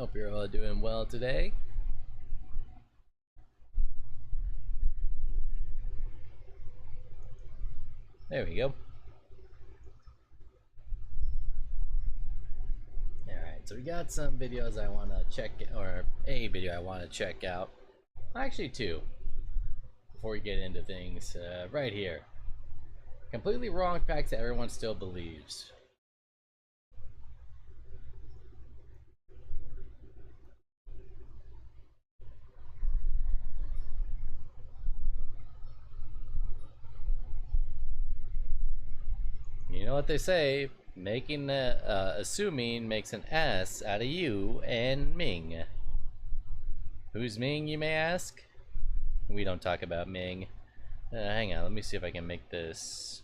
Hope you're all doing well today. There we go. Alright, so we got some videos I want to check, or a video I want to check out. Actually two, before we get into things. Right here. Completely wrong facts that everyone still believes. You know what they say, assuming makes an ass out of you and Ming. Who's Ming, you may ask? We don't talk about Ming. Hang on, let me see if I can make this.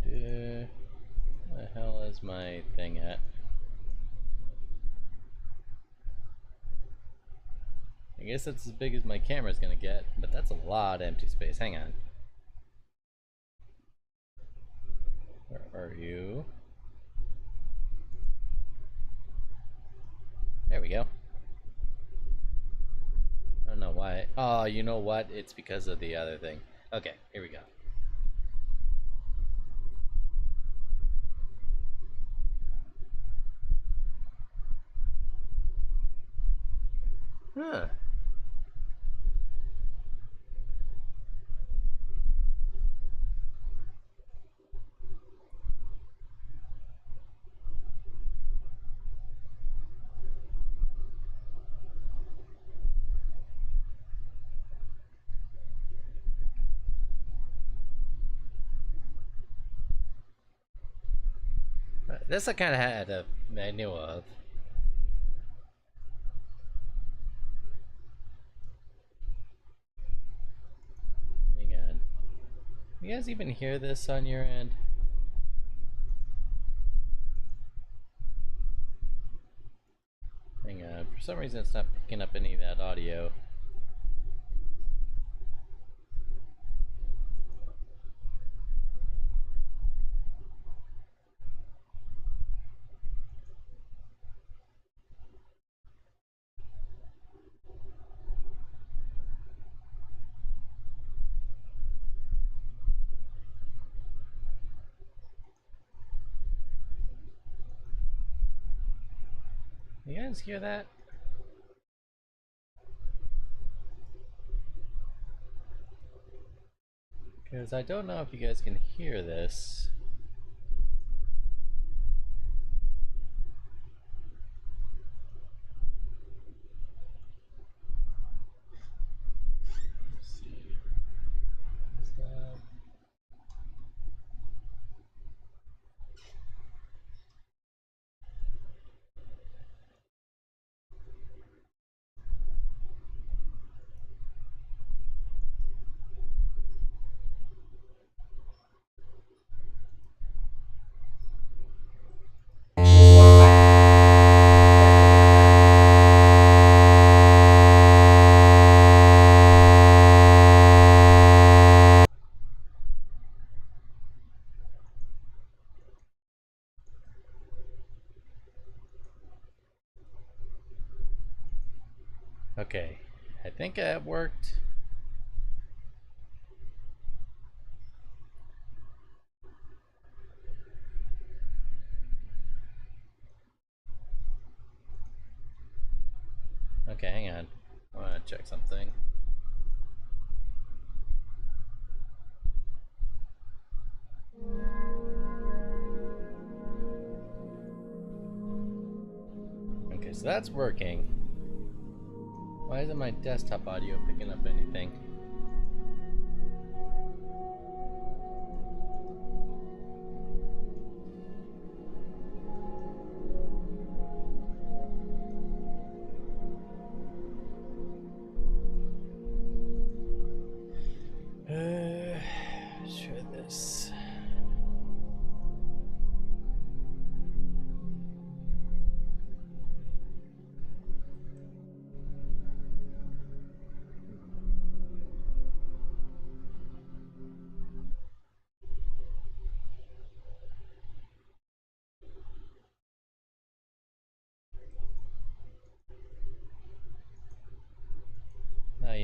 Where the hell is my thing at? I guess that's as big as my camera's gonna get, but that's a lot of empty space. Hang on. Where are you? There we go. I don't know why. Oh, you know what? It's because of the other thing. Okay, here we go. Huh. This I kind of had a manual of. Hang on. You guys even hear this on your end? Hang on. For some reason, it's not picking up any of that audio. You guys hear that? Because I don't know if you guys can hear this. Let's see. What is that? Okay, I think that worked. Okay, hang on. I want to check something. Okay, so that's working. Why isn't my desktop audio picking up anything? Try this.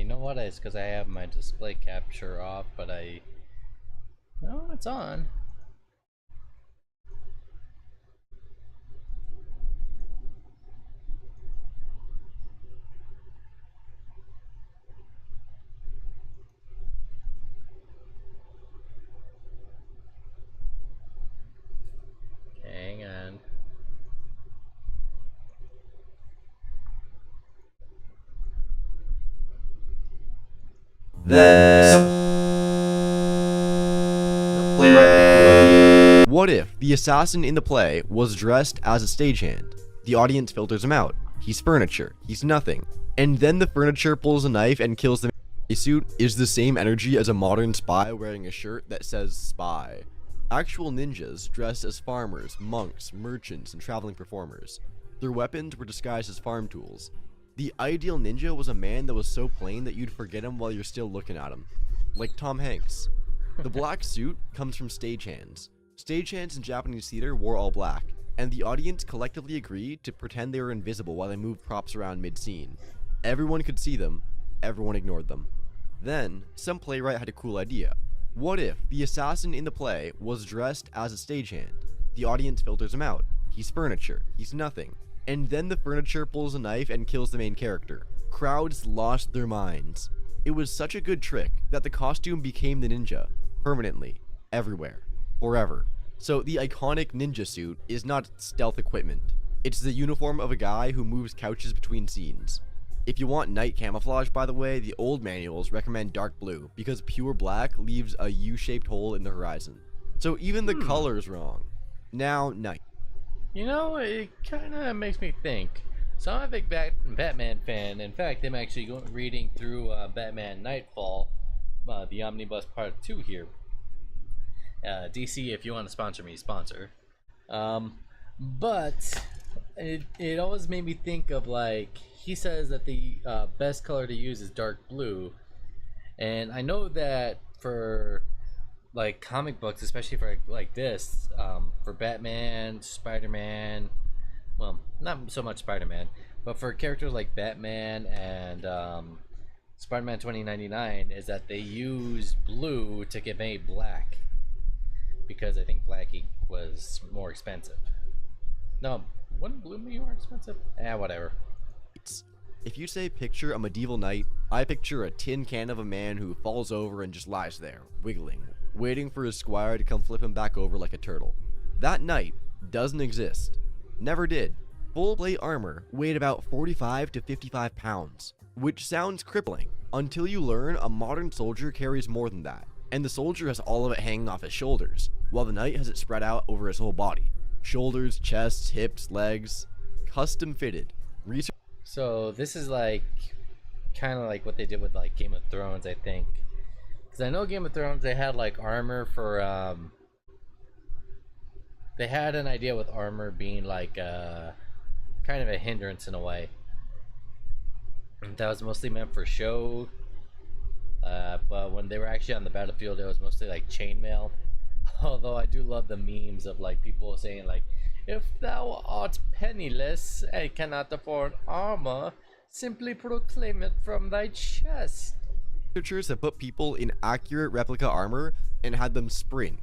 know what? It's because I have my display capture off, but no, it's on. Hang on. What if the assassin in the play was dressed as a stagehand? The audience filters him out. He's furniture. He's nothing. And then the furniture pulls a knife and kills the suit is the same energy as a modern spy wearing a shirt that says spy. Actual ninjas dressed as farmers, monks, merchants, and traveling performers. Their weapons were disguised as farm tools. The ideal ninja was a man that was so plain that you'd forget him while you're still looking at him. Like Tom Hanks. The black suit comes from stagehands. Stagehands in Japanese theater wore all black, and the audience collectively agreed to pretend they were invisible while they moved props around mid-scene. Everyone could see them, everyone ignored them. Then, some playwright had a cool idea. What if the assassin in the play was dressed as a stagehand? The audience filters him out. He's furniture. He's nothing. And then the furniture pulls a knife and kills the main character. Crowds lost their minds. It was such a good trick that the costume became the ninja. Permanently. Everywhere. Forever. So the iconic ninja suit is not stealth equipment. It's the uniform of a guy who moves couches between scenes. If you want night camouflage, by the way, the old manuals recommend dark blue because pure black leaves a U-shaped hole in the horizon. So even the color's wrong. Now, night. You know, it kind of makes me think. So I'm a big Batman fan. In fact, I'm actually reading through Batman Nightfall, the Omnibus Part 2 here. DC, if you want to sponsor me, sponsor. But it always made me think of, like, he says that the best color to use is dark blue. And I know that for like comic books, especially for like this, for Batman, Spider-Man, well, not so much Spider-Man, but for characters like Batman and Spider-Man 2099, is that they use blue to convey black, because I think black was more expensive. No, wouldn't blue be more expensive? Whatever. If you say picture a medieval knight, I picture a tin can of a man who falls over and just lies there, wiggling, waiting for his squire to come flip him back over like a turtle. That knight doesn't exist. Never did. Full plate armor weighed about 45 to 55 pounds, which sounds crippling until you learn a modern soldier carries more than that, and the soldier has all of it hanging off his shoulders, while the knight has it spread out over his whole body. Shoulders, chests, hips, legs, custom fitted. So this is like kind of like what they did with like Game of Thrones, I think, because I know Game of Thrones, they had like armor for they had an idea with armor being like kind of a hindrance in a way. That was mostly meant for show, but when they were actually on the battlefield, it was mostly like chainmail. Although I do love the memes of like people saying like, if thou art penniless and cannot afford armor, simply proclaim it from thy chest. Researchers have put people in accurate replica armor and had them sprint.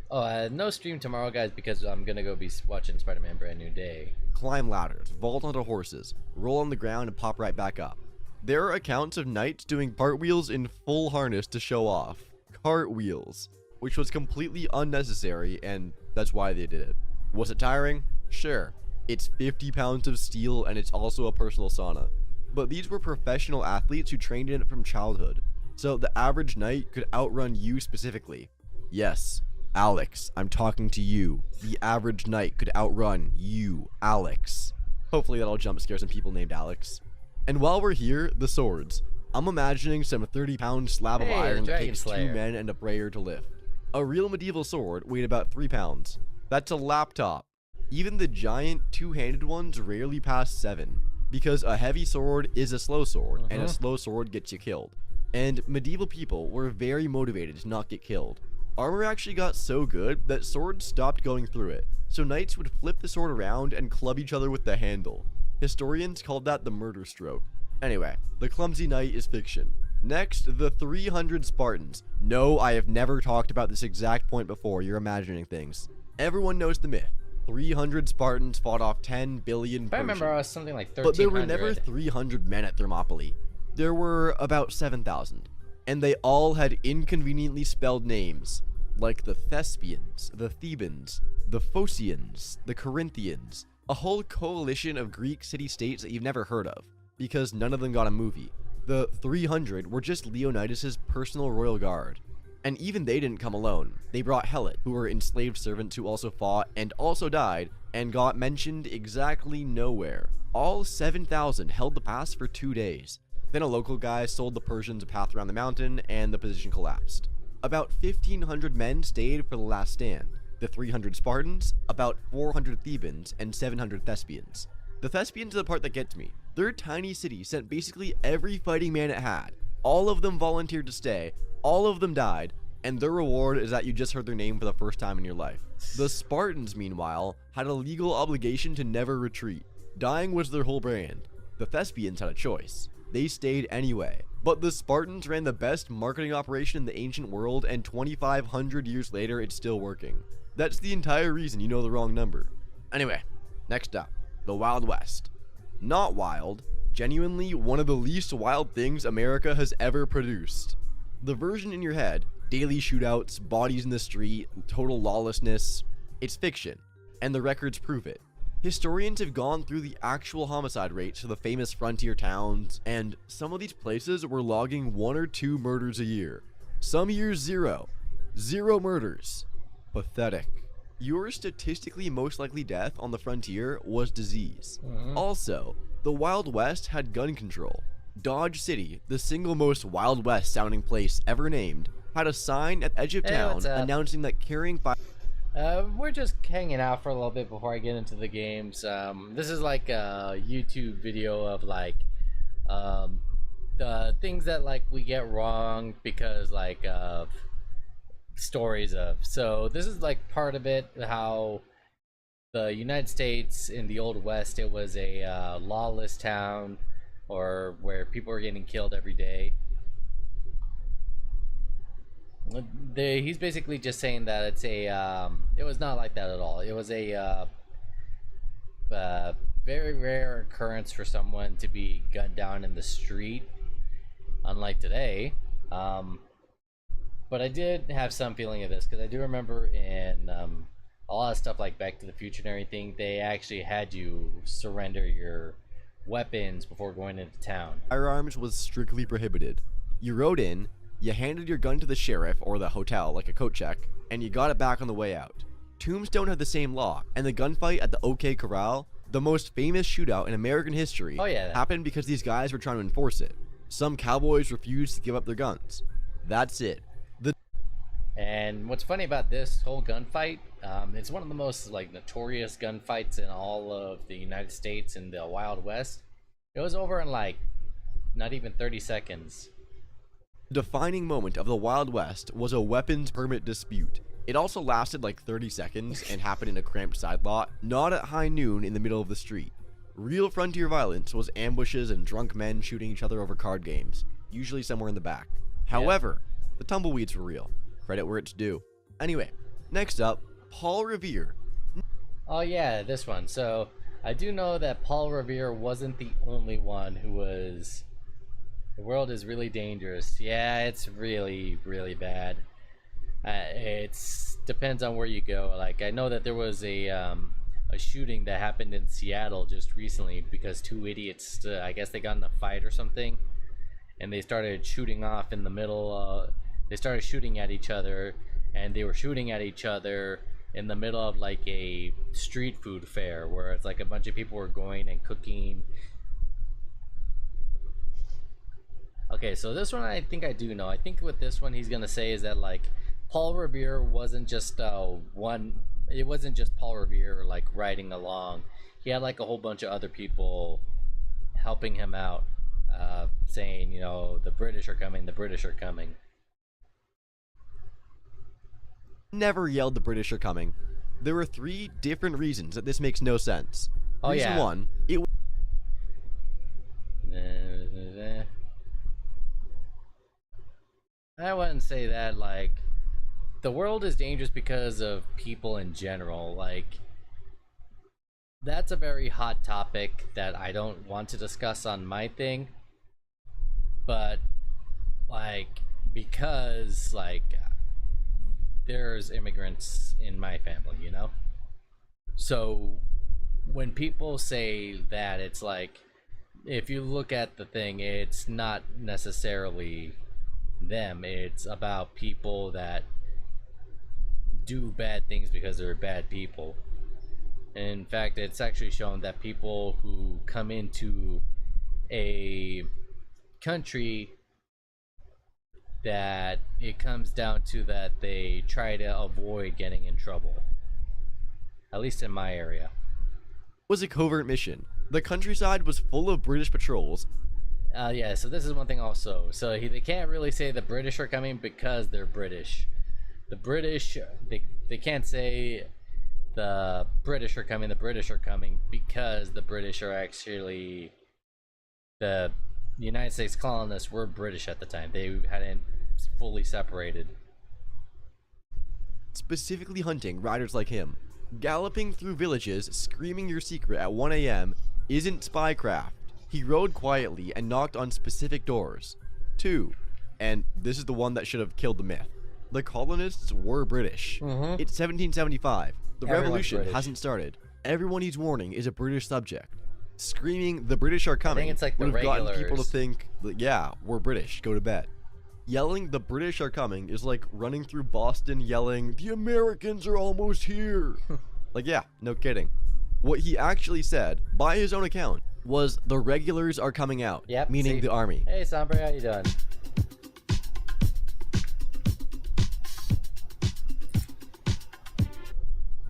Oh, no stream tomorrow, guys, because I'm gonna go be watching Spider-Man Brand New Day. Climb ladders, vault onto horses, roll on the ground and pop right back up. There are accounts of knights doing cartwheels in full harness to show off. Cartwheels. Which was completely unnecessary, and that's why they did it. Was it tiring? Sure. It's 50 pounds of steel, and it's also a personal sauna. But these were professional athletes who trained in it from childhood, so the average knight could outrun you specifically. Yes, Alex, I'm talking to you. The average knight could outrun you, Alex. Hopefully that'll jump scare some people named Alex. And while we're here, the swords. I'm imagining some 30-pound slab of iron that takes 2 men and a brayer to lift. A real medieval sword weighed about 3 pounds. That's a laptop. Even the giant two-handed ones rarely pass 7, because a heavy sword is a slow sword, and a slow sword gets you killed. And medieval people were very motivated to not get killed. Armor actually got so good that swords stopped going through it, so knights would flip the sword around and club each other with the handle. Historians called that the murder stroke. Anyway, the clumsy knight is fiction. Next, the 300 Spartans. No, I have never talked about this exact point before, you're imagining things. Everyone knows the myth. 300 Spartans fought off 10 billion If I Persians. remember, I was something like 1300. But there were never 300 men at Thermopylae. There were about 7,000. And they all had inconveniently spelled names, like the Thespians, the Thebans, the Phocians, the Corinthians, a whole coalition of Greek city-states that you've never heard of, because none of them got a movie. The 300 were just Leonidas's personal royal guard. And even they didn't come alone. They brought Helot, who were enslaved servants who also fought and also died, and got mentioned exactly nowhere. All 7,000 held the pass for 2 days. Then a local guy sold the Persians a path around the mountain, and the position collapsed. About 1,500 men stayed for the last stand. The 300 Spartans, about 400 Thebans, and 700 Thespians. The Thespians are the part that gets me. Their tiny city sent basically every fighting man it had. All of them volunteered to stay, all of them died, and their reward is that you just heard their name for the first time in your life. The Spartans, meanwhile, had a legal obligation to never retreat. Dying was their whole brand. The Thespians had a choice. They stayed anyway. But the Spartans ran the best marketing operation in the ancient world, and 2,500 years later, it's still working. That's the entire reason you know the wrong number. Anyway, next up, the Wild West. Not wild, genuinely one of the least wild things America has ever produced. The version in your head, daily shootouts, bodies in the street, total lawlessness, it's fiction, and the records prove it. Historians have gone through the actual homicide rates for the famous frontier towns, and some of these places were logging 1 or 2 murders a year. Some years 0. 0 murders. Pathetic. Your statistically most likely death on the frontier was disease. Also, the Wild West had gun control. Dodge City, the single most Wild West sounding place ever named, had a sign at the edge of town announcing that carrying fire... We're just hanging out for a little bit before I get into the games. This is like a YouTube video of like the things that like we get wrong because like stories of. So this is like part of it, how the United States in the Old West, it was a lawless town, or where people were getting killed every day. He's basically just saying that it's a it was not like that at all. It was a very rare occurrence for someone to be gunned down in the street, unlike today. But I did have some feeling of this because I do remember in a lot of stuff like Back to the Future and everything, they actually had you surrender your weapons before going into town. Firearms was strictly prohibited. You rode in, you handed your gun to the sheriff or the hotel like a coat check, and you got it back on the way out. Tombstone had the same law, and the gunfight at the OK Corral, the most famous shootout in American history, happened because these guys were trying to enforce it. Some cowboys refused to give up their guns. That's it. And what's funny about this whole gunfight, it's one of the most like notorious gunfights in all of the United States in the Wild West. It was over in like not even 30 seconds. The defining moment of the Wild West was a weapons permit dispute. It also lasted like 30 seconds and happened in a cramped side lot, not at high noon in the middle of the street. Real frontier violence was ambushes and drunk men shooting each other over card games, usually somewhere in the back. However, the tumbleweeds were real. Credit where it's due. Anyway, next up, Paul Revere. Oh yeah, this one. So I do know that Paul Revere wasn't the only one who was... The world is really dangerous. Yeah, it's really, really bad. It's depends on where you go. Like I know that there was a shooting that happened in Seattle just recently because 2 idiots, I guess they got in a fight or something, and they started shooting off in the middle. They started shooting at each other, and they were shooting at each other in the middle of like a street food fair where it's like a bunch of people were going and cooking. Okay, so this one I think I do know. I think with this one he's gonna say is that like Paul Revere wasn't just it wasn't just Paul Revere like riding along. He had like a whole bunch of other people helping him out, saying, you know, the British are coming, the British are coming. Never yelled the British are coming. There were 3 different reasons that this makes no sense. Reason 1, it I wouldn't say that. Like, the world is dangerous because of people in general. Like, that's a very hot topic that I don't want to discuss on my thing. But, like, because, like, there's immigrants in my family, you know? So, when people say that, it's like, if you look at the thing, it's not necessarily them, it's about people that do bad things because they're bad people. In fact, it's actually shown that people who come into a country, that it comes down to that they try to avoid getting in trouble. At least in my area. Was a covert mission. The countryside was full of British patrols. Yeah, so this is one thing also. So they can't really say the British are coming because they're British. The British, they can't say the British are coming because the British are actually, the United States colonists were British at the time. They hadn't fully separated. Specifically hunting riders like him. Galloping through villages, screaming your secret at 1 a.m. isn't spycraft. He rode quietly and knocked on specific doors. 2. And this is the one that should have killed the myth. The colonists were British. It's 1775. The revolution British. hasn't started. Everyone he's warning is a British subject. Screaming, "The British are coming," it's like the would have gotten people to regulars. think, yeah, we're British, go to bed. Yelling, "The British are coming," is like running through Boston yelling, "The Americans are almost here." Like, yeah, no kidding. What he actually said, by his own account, was the regulars are coming out, Yep, meaning see? the army. Hey, Sombre, how you doing?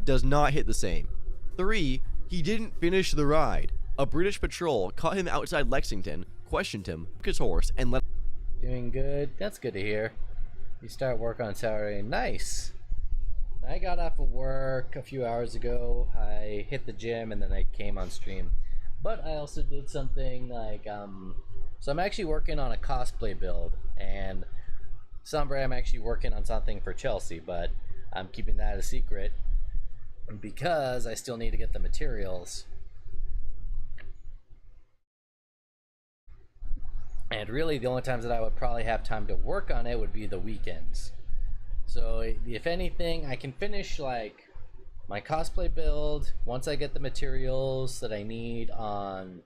Does not hit the same. 3. He didn't finish the ride. A British patrol caught him outside Lexington, questioned him, took his horse, and let Doing good. That's good to hear. You start work on Saturday. Nice. I got off of work a few hours ago. I hit the gym and then I came on stream. But I also did something like, so I'm actually working on a cosplay build. And Sombre, I'm actually working on something for Chelsea, but I'm keeping that a secret because I still need to get the materials. And really, the only times that I would probably have time to work on it would be the weekends. So, if anything, I can finish like my cosplay build once I get the materials that I need on.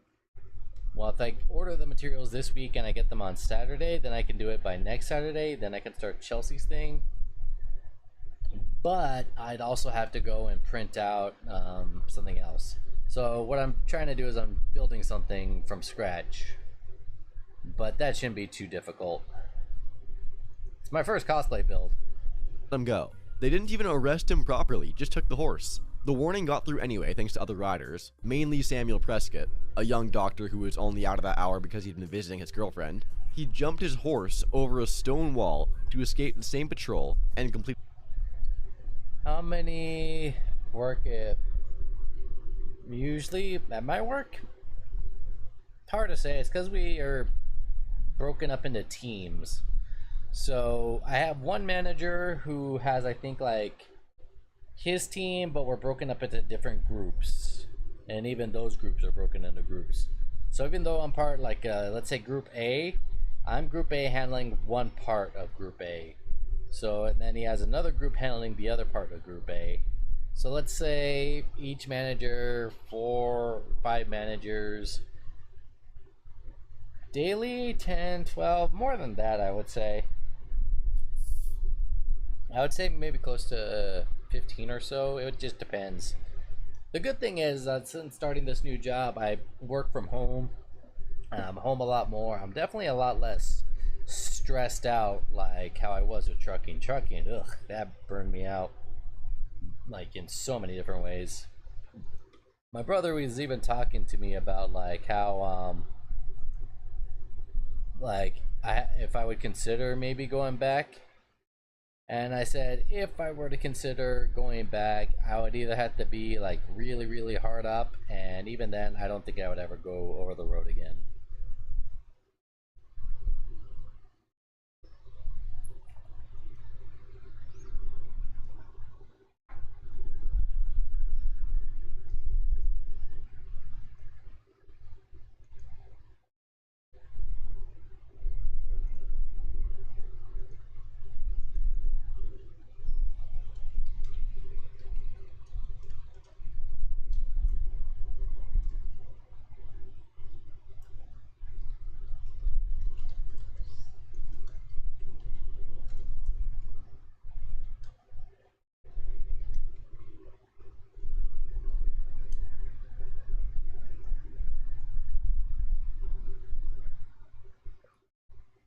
Well, if I order the materials this week and I get them on Saturday, then I can do it by next Saturday. Then I can start Chelsea's thing. But I'd also have to go and print out something else. So what I'm trying to do is I'm building something from scratch. But that shouldn't be too difficult. It's my first cosplay build. him go. They didn't even arrest him properly, just took the horse. The warning got through anyway thanks to other riders, mainly Samuel Prescott, a young doctor who was only out of that hour because he'd been visiting his girlfriend. He jumped his horse over a stone wall to escape the same patrol and complete. How many work at usually at my work? It's hard to say. It's because we are broken up into teams. So I have one manager who has, I think, like his team, but we're broken up into different groups, and even those groups are broken into groups. So even though I'm part, like let's say Group A, I'm Group A handling one part of Group A. So and then he has another group handling the other part of Group A. So let's say each manager, 4, 5 managers daily, 10, 12, more than that, I would say. I would say maybe close to 15 or so. It just depends. The good thing is that since starting this new job, I work from home. I'm home a lot more. I'm definitely a lot less stressed out like how I was with trucking. Trucking, ugh, that burned me out like in so many different ways. My brother was even talking to me about like how like if I would consider maybe going back. And I said, if I were to consider going back, I would either have to be like really, really hard up, and even then, I don't think I would ever go over the road again.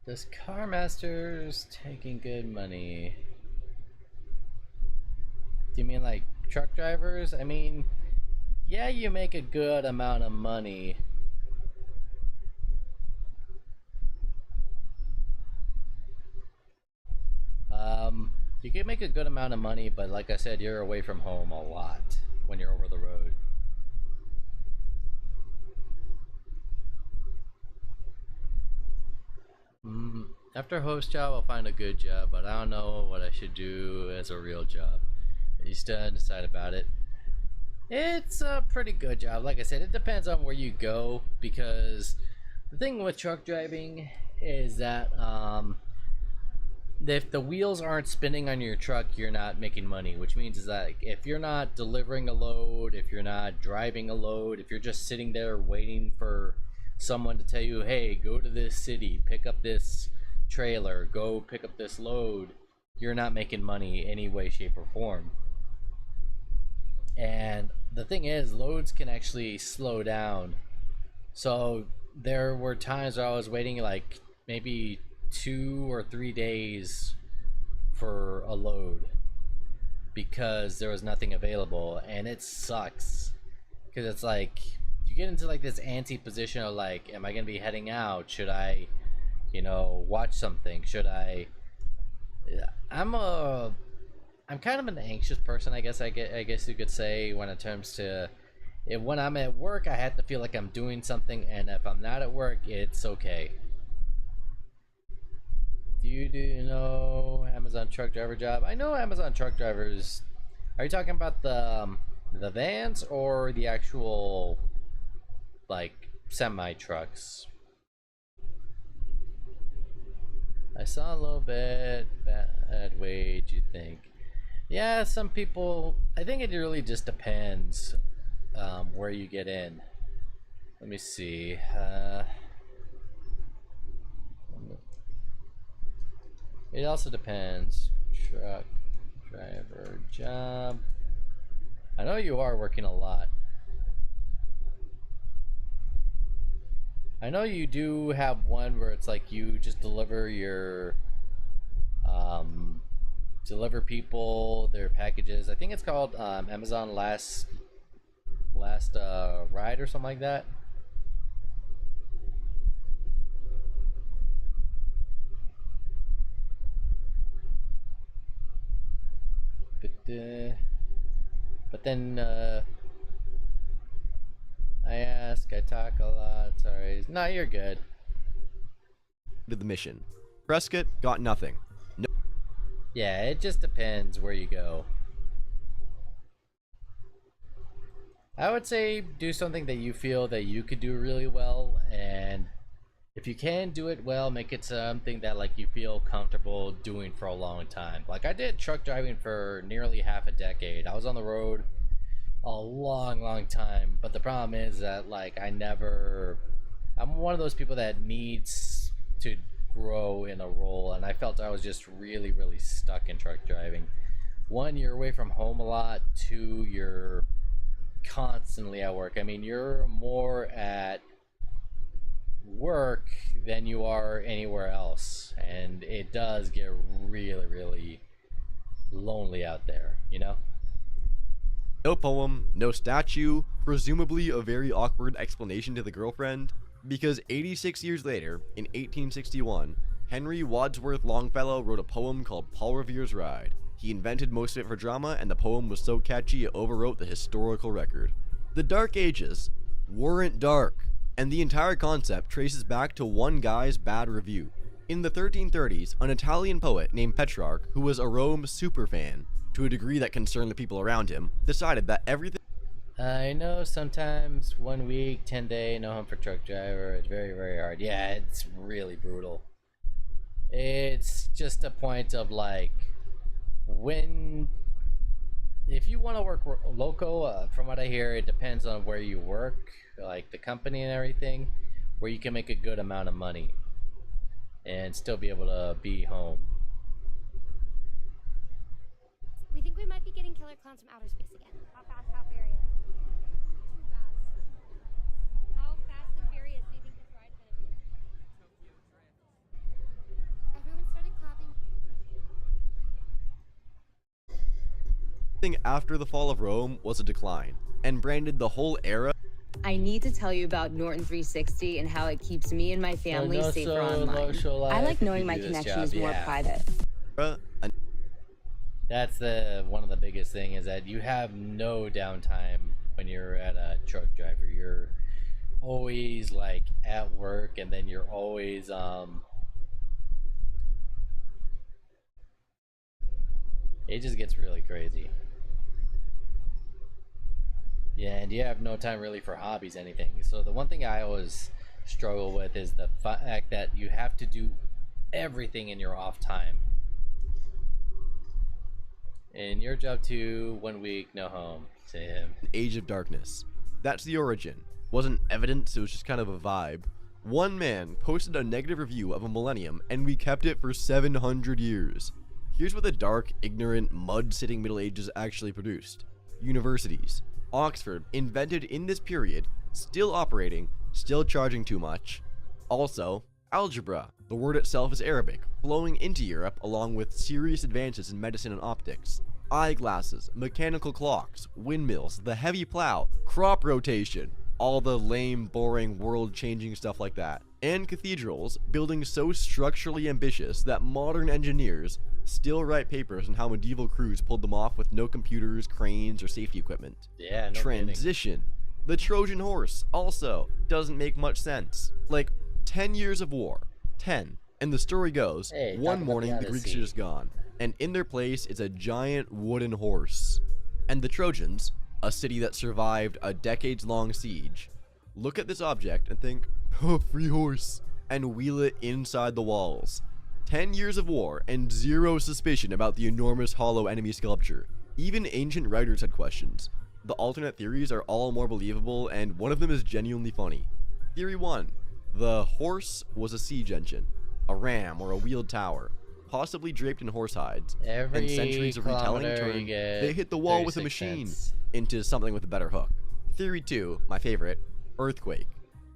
This car master's taking good money. Do you mean like truck drivers? I mean, yeah, you make a good amount of money. You can make a good amount of money, but like I said, you're away from home a lot when you're over the road. After host job, I'll find a good job, but I don't know what I should do as a real job. You still haven't decided about it. It's a pretty good job. Like I said, it depends on where you go, because the thing with truck driving is that if the wheels aren't spinning on your truck, you're not making money, which means is that if you're not delivering a load, if you're not driving a load, if you're just sitting there waiting for someone to tell you, hey, go to this city, pick up this trailer, go pick up this load, you're not making money any way, shape, or form. And the thing is, loads can actually slow down. So there were times where I was waiting like maybe 2 or 3 days for a load because there was nothing available, and it sucks because it's like you get into like this anti position of like, am I gonna be heading out? Should I, watch something? Should I? I'm a I'm kind of an anxious person, I guess you could say, when it comes to when I'm at work, I have to feel like I'm doing something, and if I'm not at work, it's okay. Do you know Amazon truck driver job? I know Amazon truck drivers. Are you talking about the vans or the actual like semi trucks? I saw a little bit bad wage. You think? Yeah, some people. I think it really just depends where you get in. Let me see. It also depends. Truck driver job. I know you are working a lot. I know you do have one where it's like you just deliver your deliver people their packages. I think it's called Amazon last ride or something like that. But then I ask, I talk a lot. Sorry, no, you're good. To the mission. Prescott got nothing. No. Yeah, it just depends where you go. I would say do something that you feel that you could do really well, and if you can do it well, make it something that like you feel comfortable doing for a long time. Like I did truck driving for nearly half a decade. I was on the road a long time, but the problem is that like I'm one of those people that needs to grow in a role, and I felt I was just really stuck in truck driving. One, you're away from home a lot. Two, you're constantly at work. I mean, you're more at work than you are anywhere else, and it does get really lonely out there. No poem, no statue, presumably a very awkward explanation to the girlfriend, because 86 years later, in 1861, Henry Wadsworth Longfellow wrote a poem called Paul Revere's Ride. He invented most of it for drama, and the poem was so catchy it overwrote the historical record. The Dark Ages weren't dark, and the entire concept traces back to one guy's bad review. In the 1330s, an Italian poet named Petrarch, who was a Rome superfan, to a degree that concerned the people around him, decided that everything... I know sometimes 1 week, 10-day, no home for truck driver. It's very hard. Yeah, it's really brutal. It's just a point of like, if you want to work local, from what I hear, it depends on where you work, like the company and everything, where you can make a good amount of money and still be able to be home. We think we might be getting killer clowns from outer space again. How fast, how furious? Too fast. How fast and furious do you think this ride's gonna be? Thing after the fall of Rome was a decline, and branded the whole era I need to tell you about Norton 360 and how it keeps me and my family safer online. I like knowing my connection is more private. That's one of the biggest thing is that you have no downtime when you're at a truck driver. You're always like at work, and then you're always it just gets really crazy. Yeah, and you have no time really for hobbies, anything. So the one thing I always struggle with is the fact that you have to do everything in your off time. In your job too, 1 week, no home. Say him. Age of Darkness. That's the origin. Wasn't evidence, it was just kind of a vibe. One man posted a negative review of a millennium, and we kept it for 700 years. Here's what the dark, ignorant, mud-sitting Middle Ages actually produced. Universities. Oxford, invented in this period, still operating, still charging too much. Also, algebra. The word itself is Arabic, flowing into Europe along with serious advances in medicine and optics. Eyeglasses, mechanical clocks, windmills, the heavy plow, crop rotation, all the lame, boring, world-changing stuff like that. And cathedrals, buildings so structurally ambitious that modern engineers still write papers on how medieval crews pulled them off with no computers, cranes, or safety equipment. Yeah, no Transition. Kidding. The Trojan horse also doesn't make much sense. Like, 10 years of war. 10. And the story goes, one morning the Greeks are just gone, and in their place is a giant wooden horse. And the Trojans, a city that survived a decades-long siege, look at this object and think, oh, free horse, and wheel it inside the walls. 10 years of war and zero suspicion about the enormous hollow enemy sculpture. Even ancient writers had questions. The alternate theories are all more believable, and one of them is genuinely funny. Theory 1. The horse was a siege engine, a ram or a wheeled tower, possibly draped in horse hides, and centuries of retelling turned they hit the wall with a machine into something with a better hook. Theory 2, my favorite, earthquake.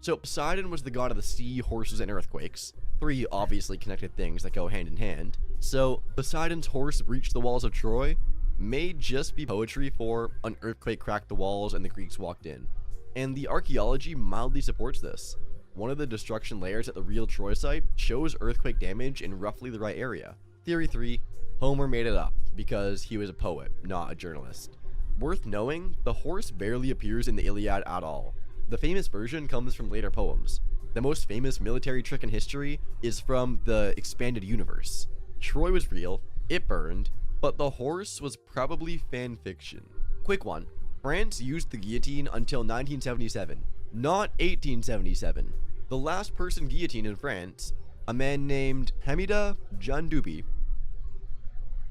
So Poseidon was the god of the sea, horses, and earthquakes. 3 obviously connected things that go hand in hand. So Poseidon's horse breached the walls of Troy may just be poetry for an earthquake cracked the walls and the Greeks walked in. And the archaeology mildly supports this. One of the destruction layers at the real Troy site shows earthquake damage in roughly the right area. Theory 3, Homer made it up because he was a poet, not a journalist. Worth knowing, the horse barely appears in the Iliad at all. The famous version comes from later poems. The most famous military trick in history is from the expanded universe. Troy was real, it burned, but the horse was probably fan fiction. Quick one, France used the guillotine until 1977, not 1877. The last person guillotined in France, a man named Hamida Jandubi.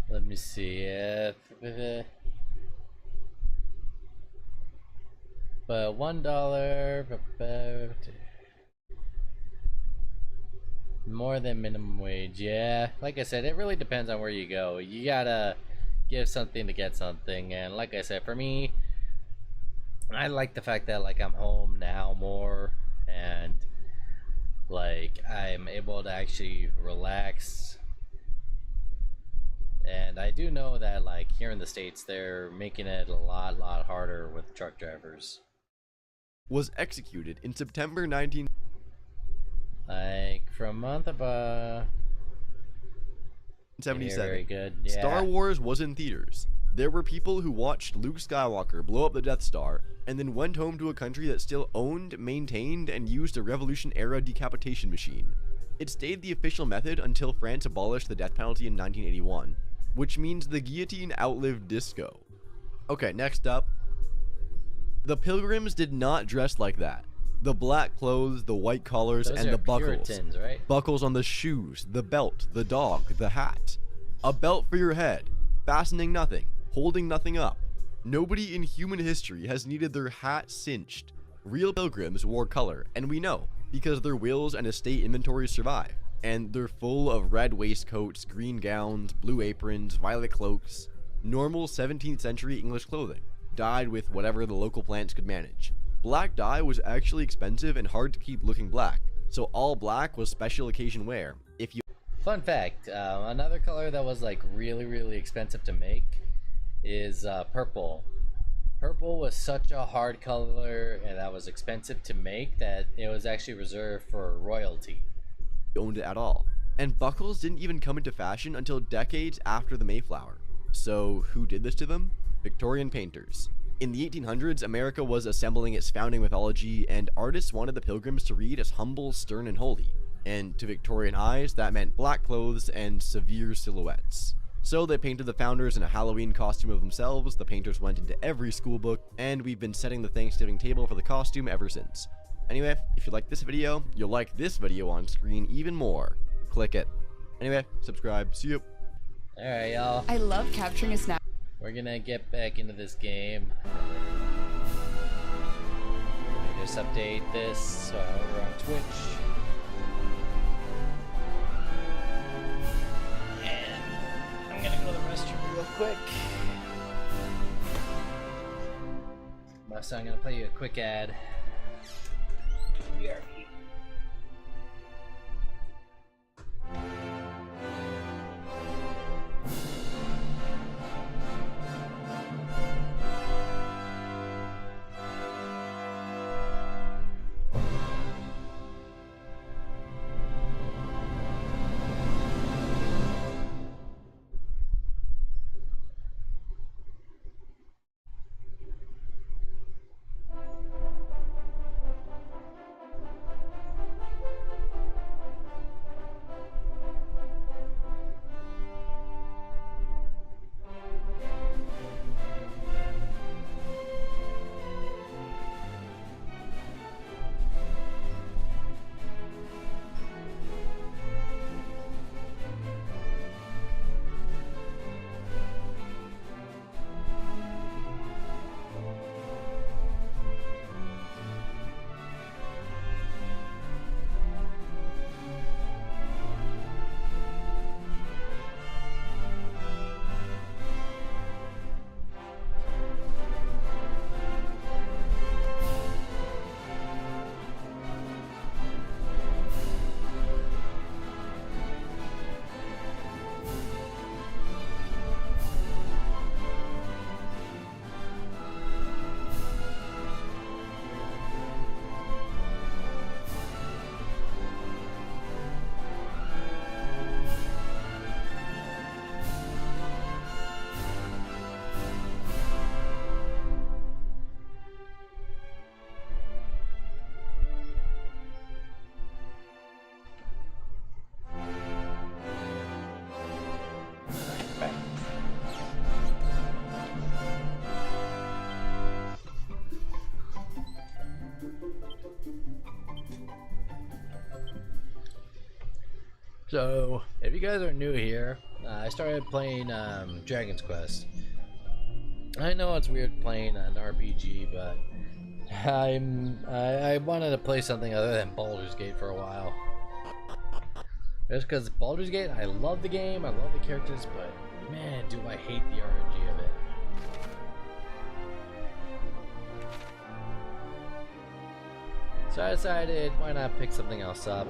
Let me see. But $1 more than minimum wage. Yeah, like I said, it really depends on where you go. You gotta give something to get something, and like I said, for me, I like the fact that like I'm home now more, and like I'm able to actually relax. And I do know that like here in the States, they're making it a lot harder with truck drivers. Was executed in September 19... Like for a month about 77. Very good. Yeah. Star Wars was in theaters. There were people who watched Luke Skywalker blow up the Death Star and then went home to a country that still owned, maintained, and used a Revolution-era decapitation machine. It stayed the official method until France abolished the death penalty in 1981, which means the guillotine outlived disco. Okay, next up. The Pilgrims did not dress like that. The black clothes, the white collars, Those and are the buckles. Puritans, right? Buckles on the shoes, the belt, the dog, the hat. A belt for your head, fastening nothing, holding nothing up. Nobody in human history has needed their hat cinched. Real pilgrims wore color, and we know, because their wills and estate inventories survive. And they're full of red waistcoats, green gowns, blue aprons, violet cloaks. Normal 17th century English clothing, dyed with whatever the local plants could manage. Black dye was actually expensive and hard to keep looking black, so all black was special occasion wear. If you Fun fact, another color that was like really expensive to make is purple. Purple was such a hard color and that was expensive to make that it was actually reserved for royalty. Owned it at all. And buckles didn't even come into fashion until decades after the Mayflower. So who did this to them? Victorian painters. In the 1800s, America was assembling its founding mythology, and artists wanted the pilgrims to read as humble, stern, and holy. And to Victorian eyes, that meant black clothes and severe silhouettes. So they painted the founders in a Halloween costume of themselves, the painters went into every school book, and we've been setting the Thanksgiving table for the costume ever since. Anyway, if you like this video, you'll like this video on screen even more. Click it. Anyway, subscribe. See you. Alright, y'all. I love capturing a snap. We're gonna get back into this game. Let me just update this. We're on Twitch. And I'm gonna go to the restroom real quick. So I'm gonna play you a quick ad. BRB. So, if you guys are new here, I started playing Dragon's Quest. I know it's weird playing an RPG, but I wanted to play something other than Baldur's Gate for a while. Just because Baldur's Gate, I love the game, I love the characters, but man, do I hate the RNG of it. So I decided, why not pick something else up?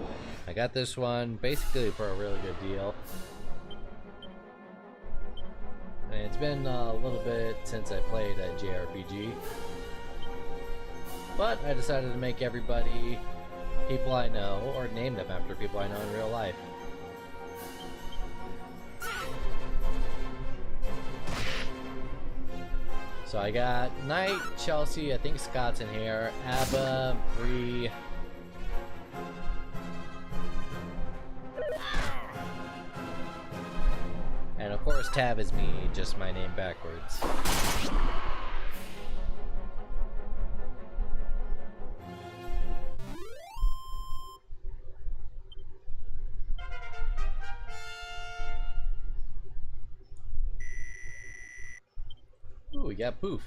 I got this one basically for a really good deal. And it's been a little bit since I played a JRPG. But I decided to make everybody people I know, or name them after people I know in real life. So I got Knight, Chelsea, I think Scott's in here, Abba, Bree. And of course Tab is me, just my name backwards. Ooh, we got Poof.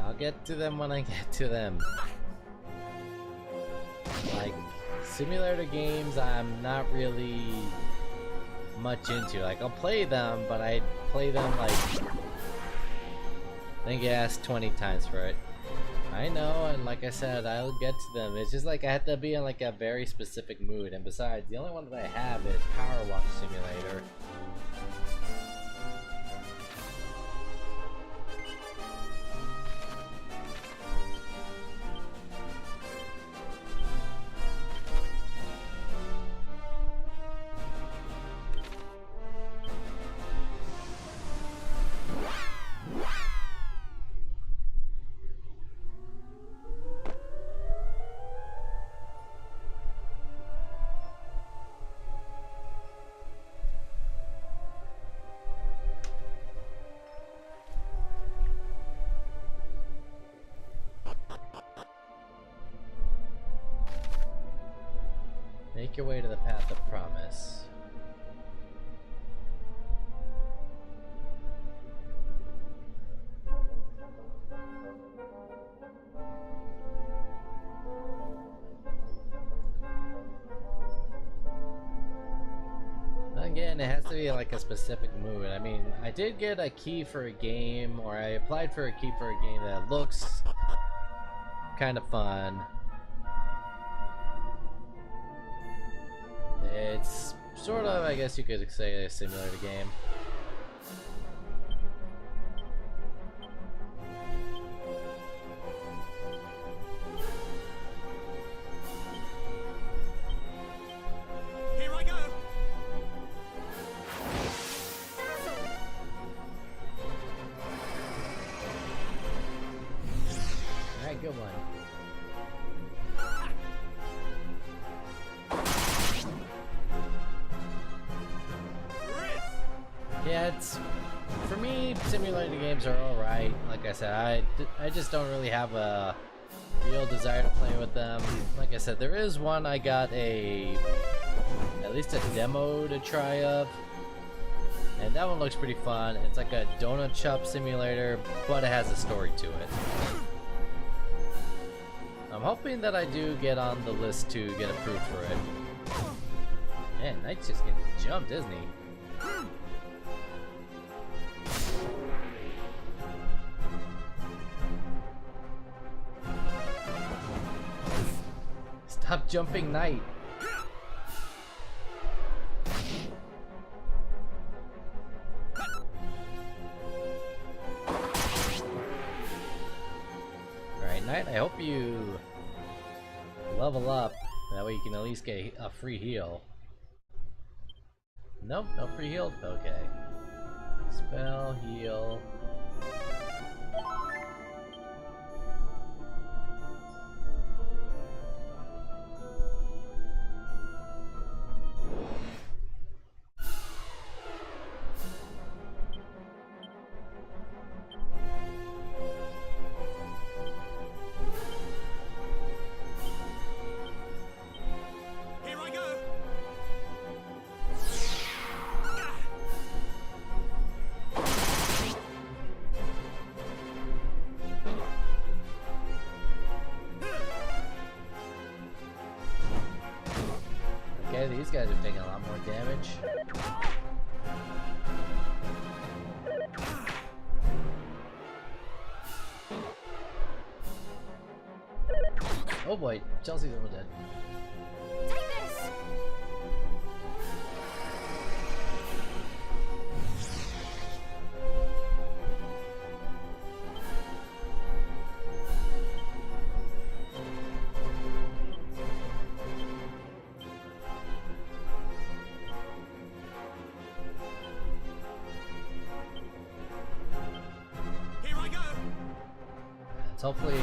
I'll get to them when I get to them. Like, simulator games I'm not really much into. Like, I'll play them, but I play them like, I think you asked 20 times for it. I know, and like I said, I'll get to them. It's just like I have to be in like a very specific mood, and besides, the only one that I have is Power Walk Simulator. Make your way to the path of promise. Again, it has to be like a specific mood. I mean, I did get a key for a game, or I applied for a key for a game that looks kind of fun. It's sort of, I guess you could say, a simulator game. Here I go. Alright, good one. Yeah, it's, for me, simulator games are alright. Like I said, I just don't really have a real desire to play with them. Like I said, there is one I got at least a demo to try of, and that one looks pretty fun. It's like a donut shop simulator, but it has a story to it. I'm hoping that I do get on the list to get approved for it. Man, Knight's just getting jumped, isn't he? Stop jumping, Knight. Alright, Knight, I hope you level up. That way you can at least get a free heal. Nope, no free heal? Okay. Spell, heal. Here I go. Okay, these guys are taking a lot more damage. Oh boy, Chelsea's almost dead. Take this! Here I go. So hopefully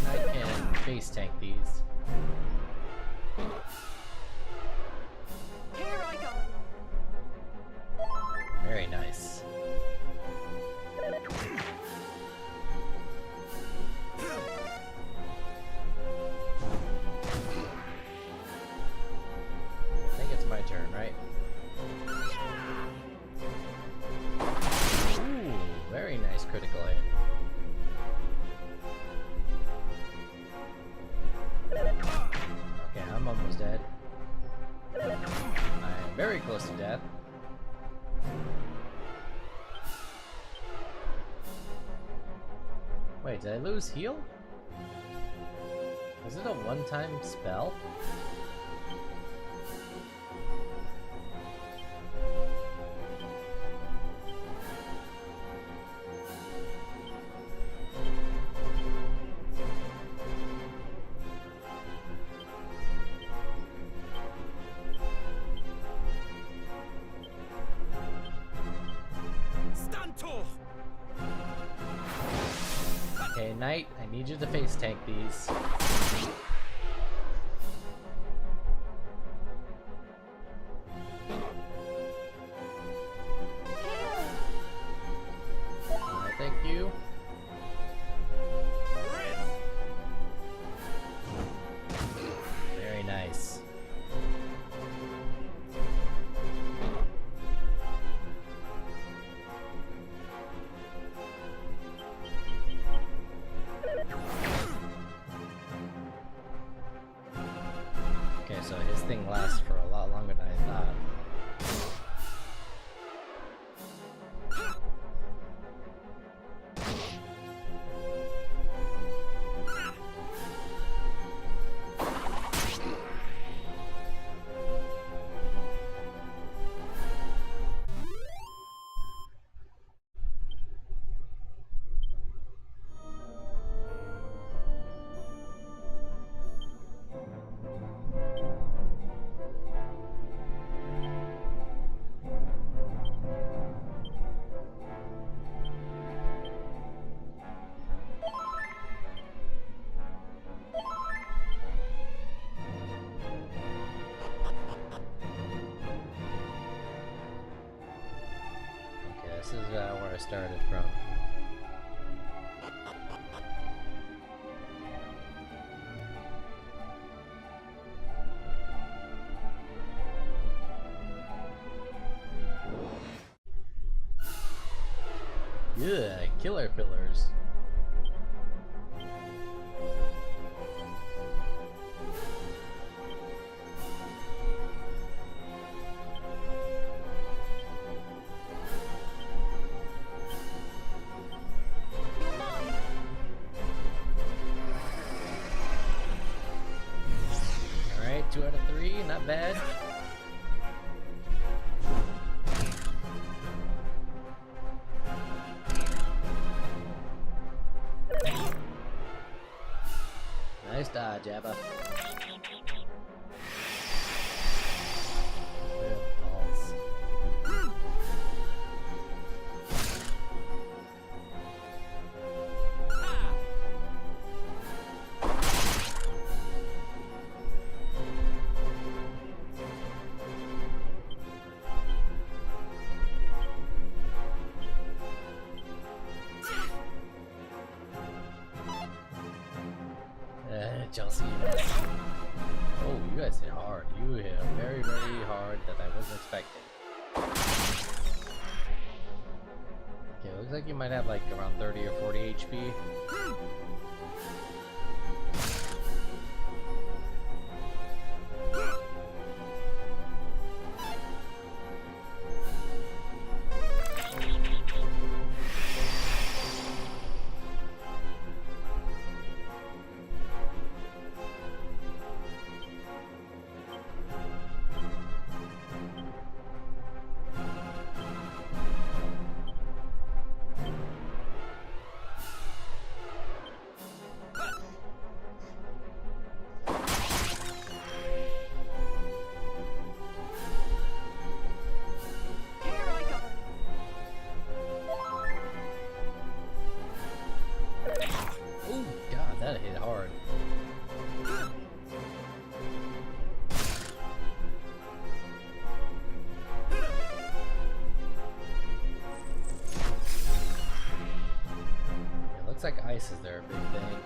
Knight can face tank these. Here I go! Very nice. I think it's my turn, right? Ooh, very nice critical hit. Okay, I'm almost dead. I'm very close to death. Wait, did I lose heal? Was it a one-time spell? Okay, Knight, I need you to face tank these. Alright, thank you. Very nice. Okay, so his thing lasts for a lot longer than I thought. This is where I started from. Yeah, killer pillars. Alright, 2 out of 3, not bad. Nice dodge, Abba. Good balls. Chelsea. Oh, you guys hit hard. You hit very, very hard that I wasn't expecting. Okay, looks like you might have like around 30 or 40 HP. That hit hard. It looks like ice is their big thing.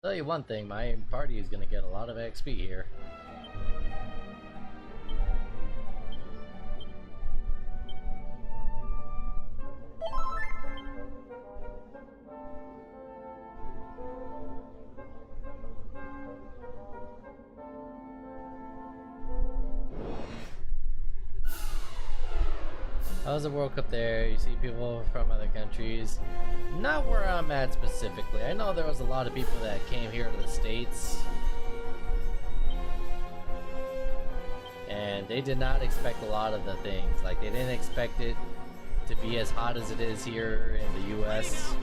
Tell you one thing, my party is gonna get a lot of XP here. How's the World Cup there? You see people from other countries. Not where I'm at specifically. I know there was a lot of people that came here to the States. And they did not expect a lot of the things. Like, they didn't expect it to be as hot as it is here in the US.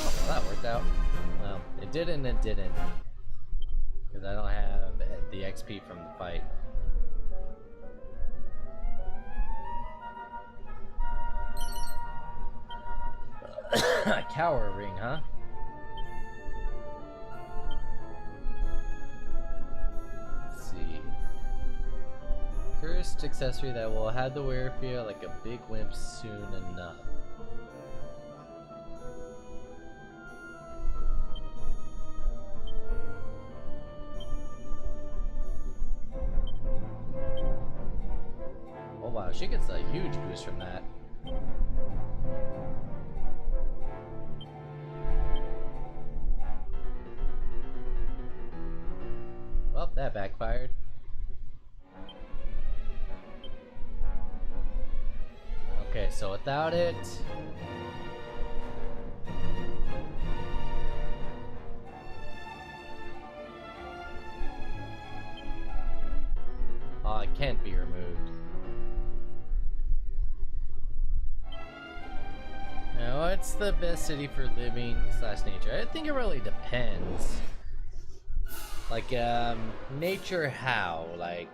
Oh, well, that worked out. Well, it did and it didn't. Because I don't have the XP from the fight. A cower ring, huh? Let's see. Cursed accessory that will have the wearer feel like a big wimp soon enough. Oh wow, she gets a huge boost from that. Well, that backfired. Okay, so without it... Oh, it can't be removed. Now, what's the best city for living / nature? I think it really depends. Like, nature how? Like,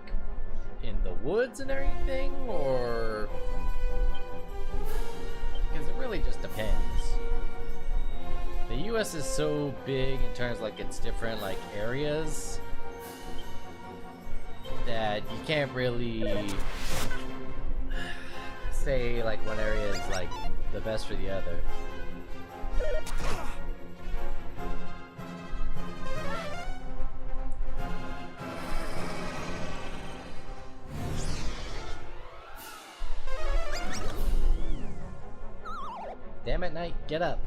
in the woods and everything? Or... because it really just depends. The US is so big in terms of, like, its different, like, areas that you can't really say, like, one area is, like, the best for the other. Damn it, Knight, get up.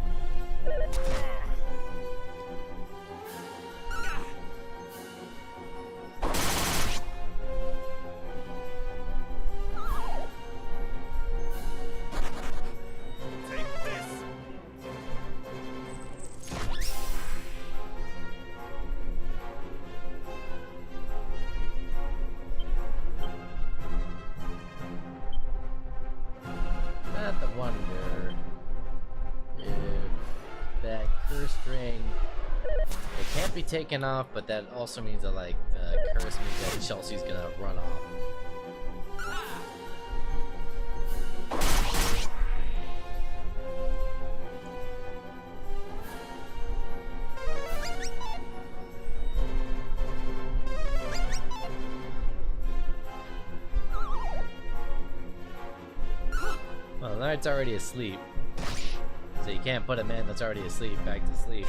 Take this. I have to wonder if that cursed ring, it can't be taken off, but that also means that, like, the curse means that Chelsea's gonna run off. Well, the Knight's already asleep. So you can't put a man that's already asleep back to sleep.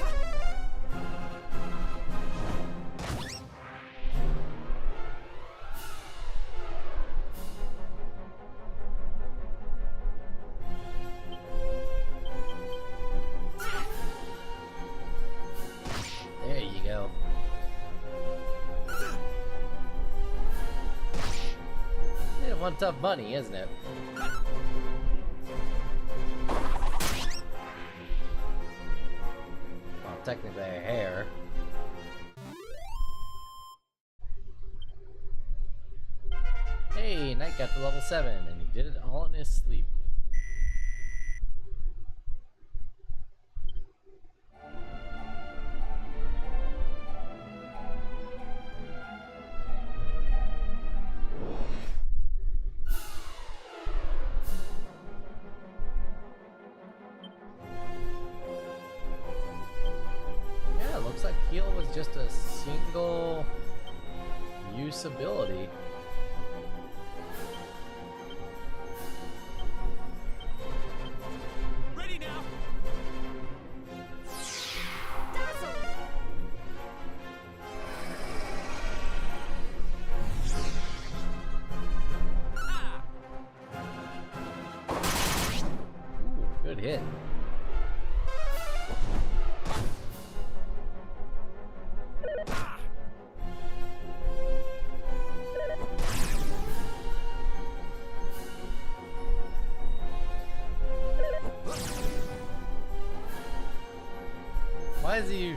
There you go. Yeah, one tough bunny, isn't it? Technically a hair. Hey, Knight got to level 7 and he did it all in his sleep. Looks like heal was just a single use ability. Ready now. Ooh, good hit. Why is he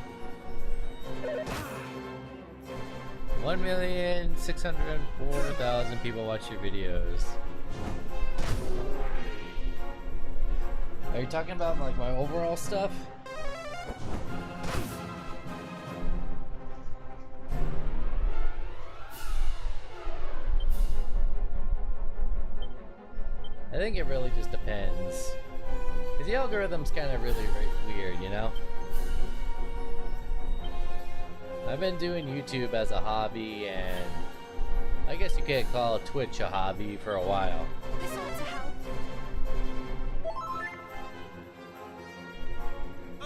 1,604,000 people watch your videos? Are you talking about like my overall stuff? I think it really just depends. Because the algorithm's kind of really weird, you know? I've been doing YouTube as a hobby, and I guess you could call Twitch a hobby for a while. This ought to help.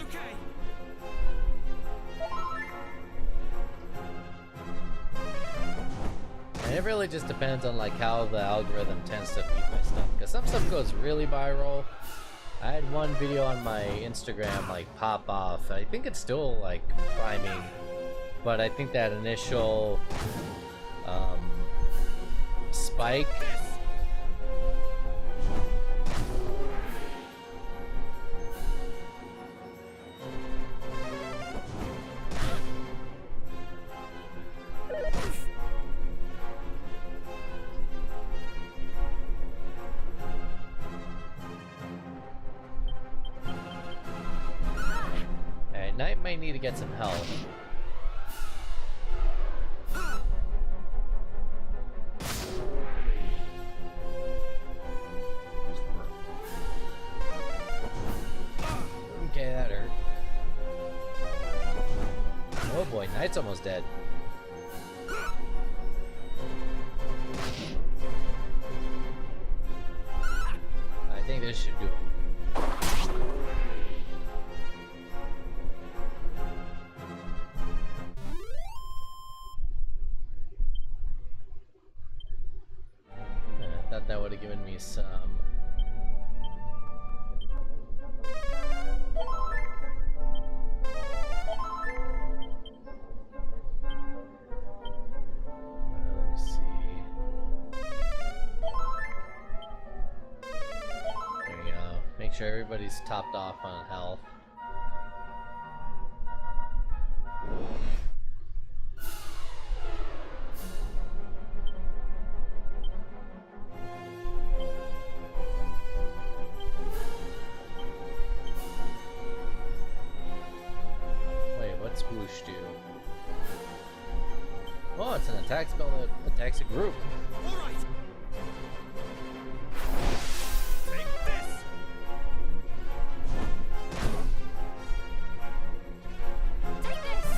Okay. And it really just depends on like how the algorithm tends to feed my stuff. Because some stuff goes really viral. I had one video on my Instagram like pop off. I think it's still like priming. But I think that initial spike and Knight might need to get some help. Okay, that hurt. Oh boy, Knight's almost dead. I think this should do it. I thought that would have given me some. Let me see. There we go. Make sure everybody's topped off on health. Wait, what's Whoosh do? Oh, it's an attack spell that attacks a group. All right. Take this. Take this!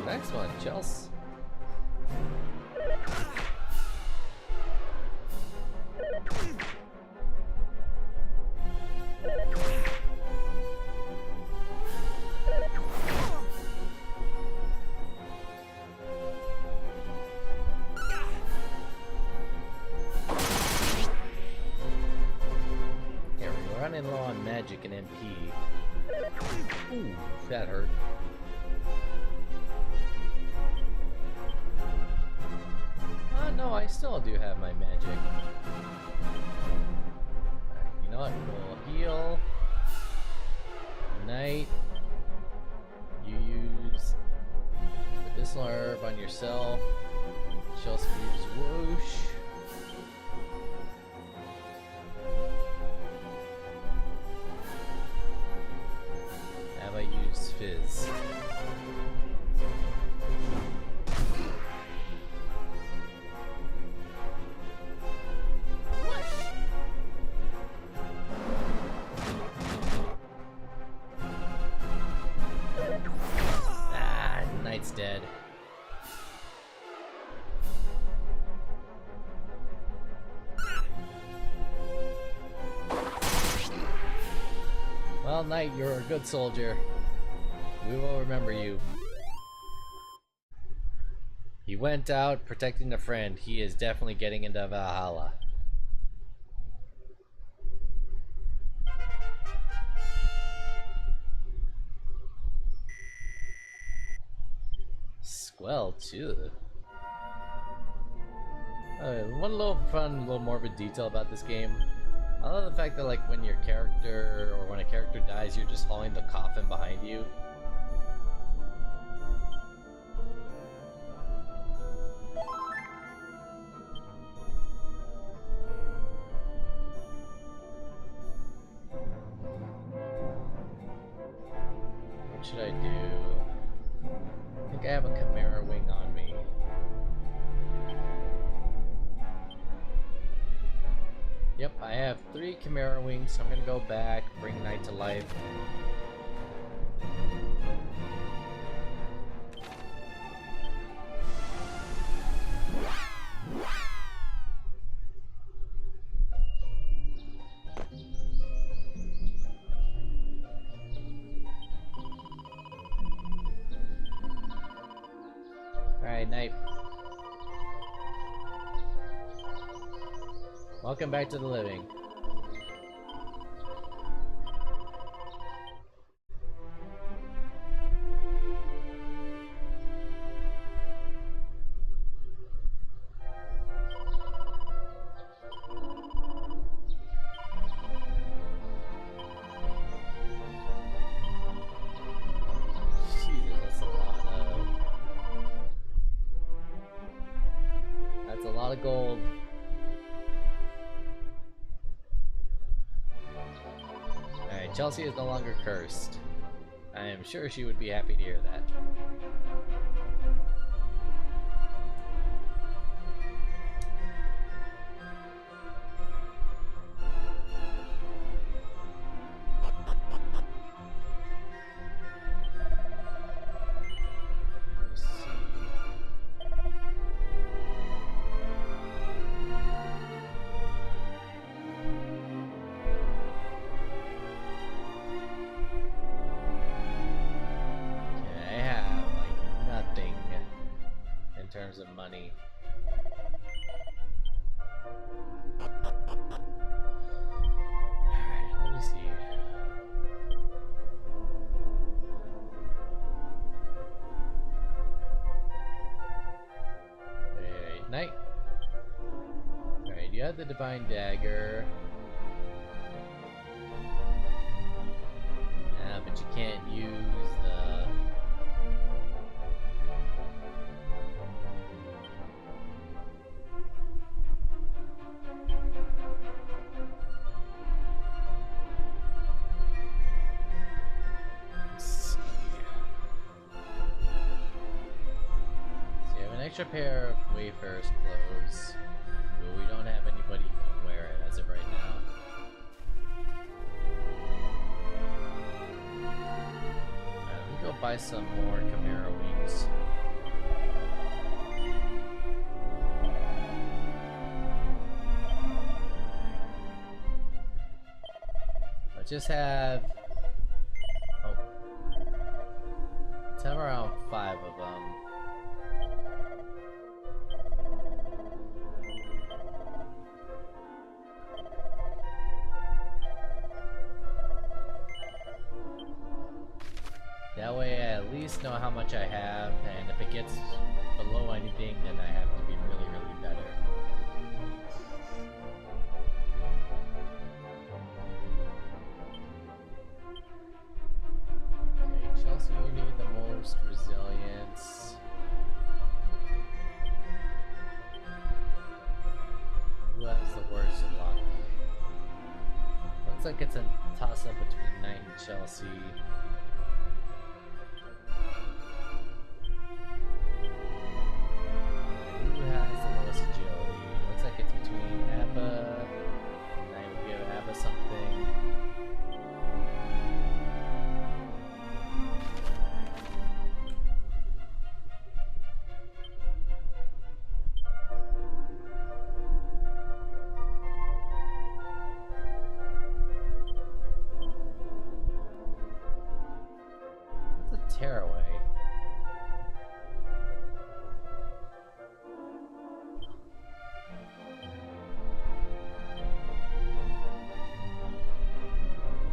Next one, Chelsea. Yeah, we're running low on magic and MP. Ooh, that hurt. No, I still do have my magic. Alright, you know what? We'll heal. Knight. You use medicinal herb on yourself. Chelsea use Whoosh. Have I used Fizz? Ah, Knight's dead. Well, Knight, you're a good soldier. We will remember you. He went out protecting a friend. He is definitely getting into Valhalla. Squell too. One little fun, little morbid detail about this game. I love the fact that like when your character or when a character dies, you're just hauling the coffin behind you. What should I do? I think I have a Chimera wing on me. Yep, I have 3 Chimera wings, so I'm gonna go back, bring Knight to life. Alright, Knight. Welcome back to the living. Jesus, that's a lot of gold. Alright, Chelsea is no longer cursed. I am sure she would be happy to hear that. Let's see. Okay, I have like nothing in terms of money. Alright, let me see. Alright, Knight. Alright, you have the Divine Dagger. Yeah, but you can't use the... Let's see. So you have an extra pair of Wayfarer's clothes, but we don't have anybody who can wear it as of right now. Let me go buy some more Chimera wings. I just have... Oh. Let's have around 5 of them. That way I at least know how much I have, and if it gets below anything, then I have to be really, really better. Okay, Chelsea, you need the most resilience. Who has the worst luck? Looks like it's a toss-up between Knight and Chelsea. Who has the lowest agility? Looks like it's between Abba and I would give Abba something. What's a tearaway?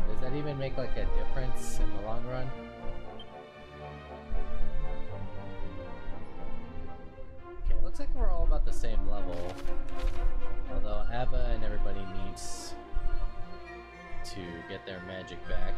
Does that even make like a difference in the long run? Okay, looks like we're all about the same level. Although Abba and everybody needs to get their magic back.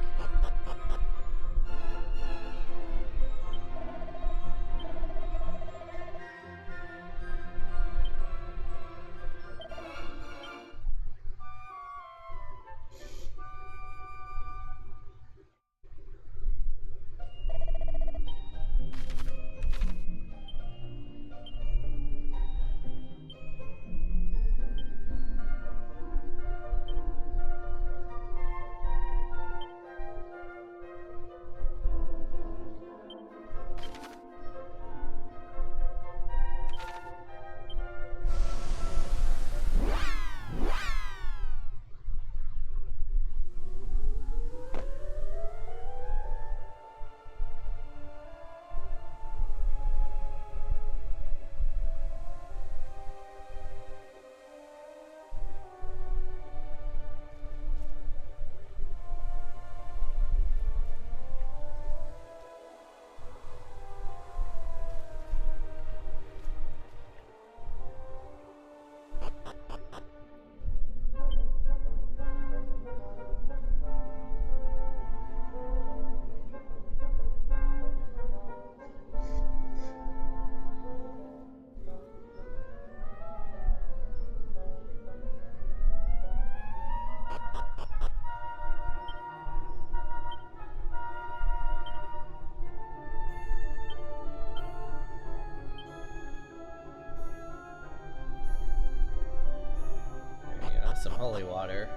Some holy water.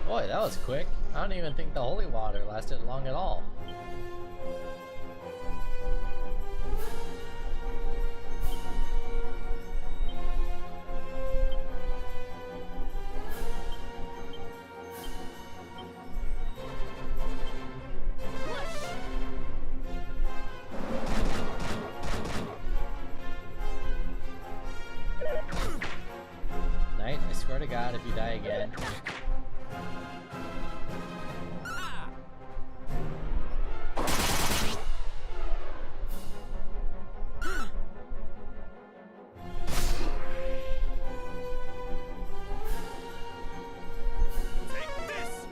Boy, that was quick. I don't even think the holy water lasted long at all. Knight, I swear to God, if you die again. Take this!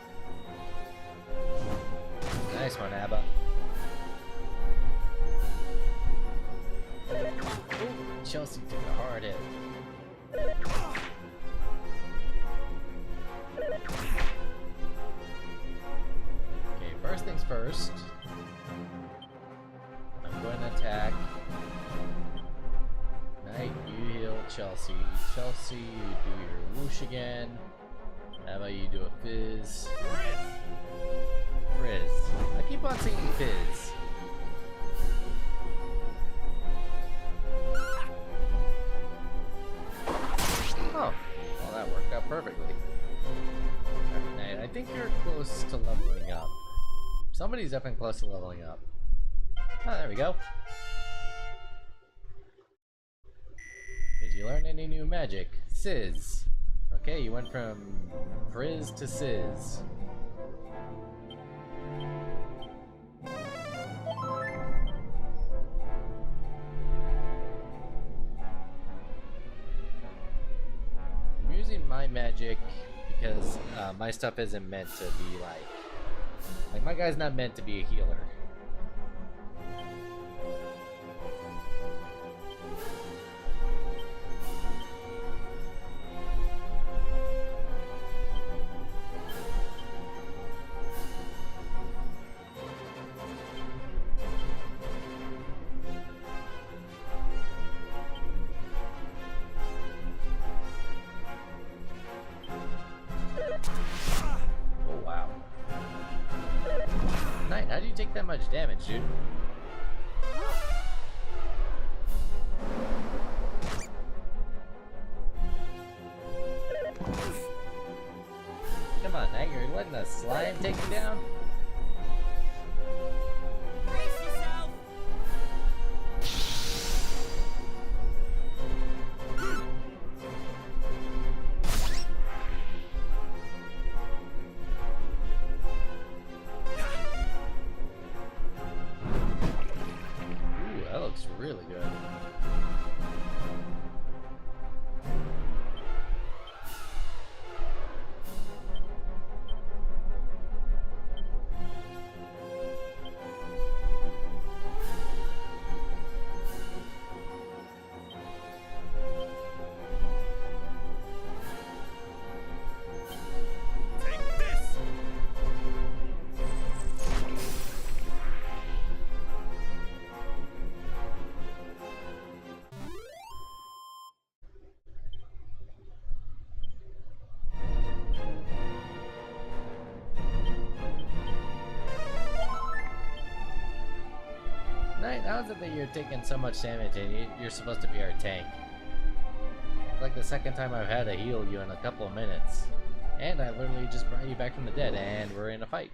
Nice one, Abba. Ooh, Chelsea took a hard hit. Okay, first things first. I'm going to attack. Knight, you heal Chelsea. Chelsea, you do your whoosh again. How about you do a fizz? Frizz. I keep on saying fizz. Oh, well that worked out perfectly. Alright, I think you're close to leveling up. Somebody's definitely close to leveling up. Oh, there we go. Did you learn any new magic? Sizz. Okay, you went from Frizz to Sizz. I'm using my magic because my stuff isn't meant to be like my guy's not meant to be a healer. Oh wow. Knight, how do you take that much damage, dude? Come on, Knight, you're letting the slime take you down? Brace yourself! really good. How is it that you're taking so much damage and you're supposed to be our tank? It's like the second time I've had to heal you in a couple of minutes. And I literally just brought you back from the dead and we're in a fight.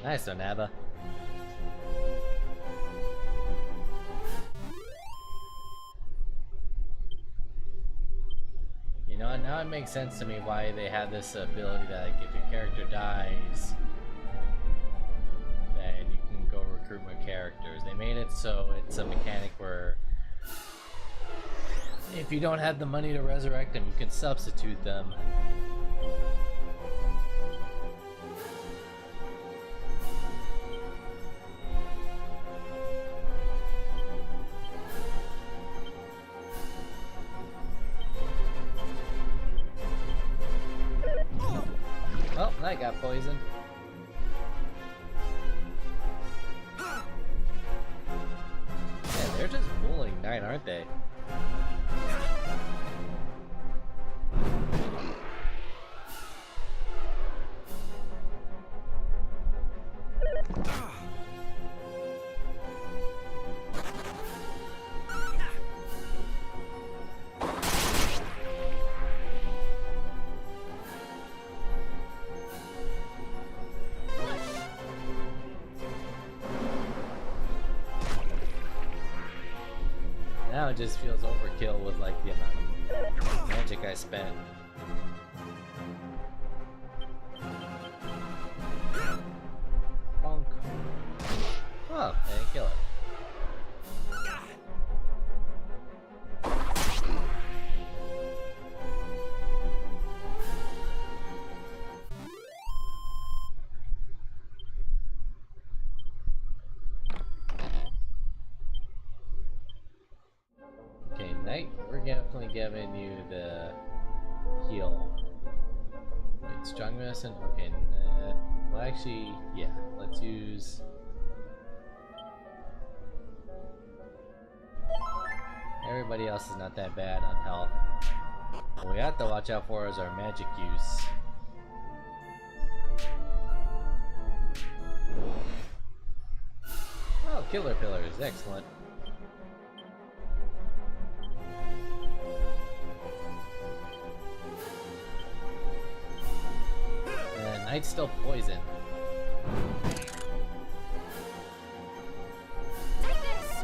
Nice one, Abba. You know, now it makes sense to me why they have this ability that, like, if your character dies, then you can go recruit more characters. They made it so it's a mechanic where if you don't have the money to resurrect them, you can substitute them. Oh, I got poisoned. Man, they're just bullying Knight, aren't they? Now it just feels overkill with like the amount of magic I spent. Bonk. Oh, I didn't kill it. Okay, Knight, we're definitely giving you the heal. Wait, strong medicine? Okay, well actually, yeah, let's use... Everybody else is not that bad on health. What we have to watch out for is our magic use. Oh, killer pillars, excellent. Knight's still poisoned. Take this!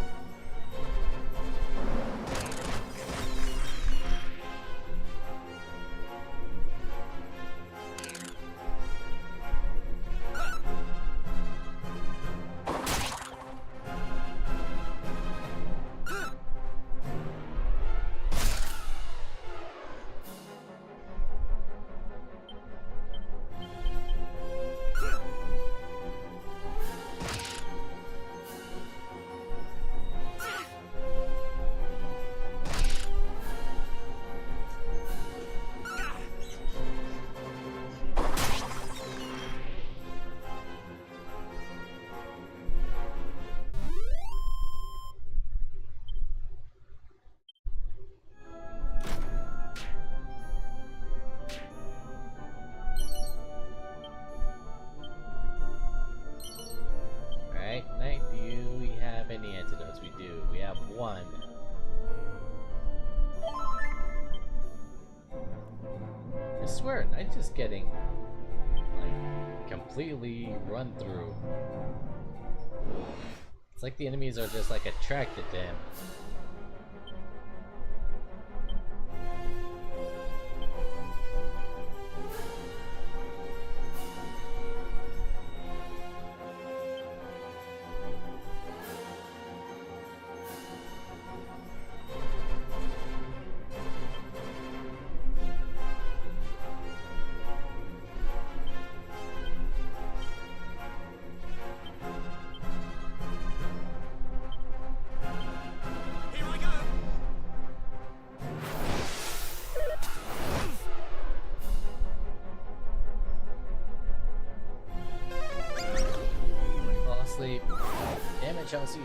one. I swear, I'm just getting like completely run through. It's like the enemies are just like attracted to him. Here I go. Fall asleep. Damn it, Chelsea.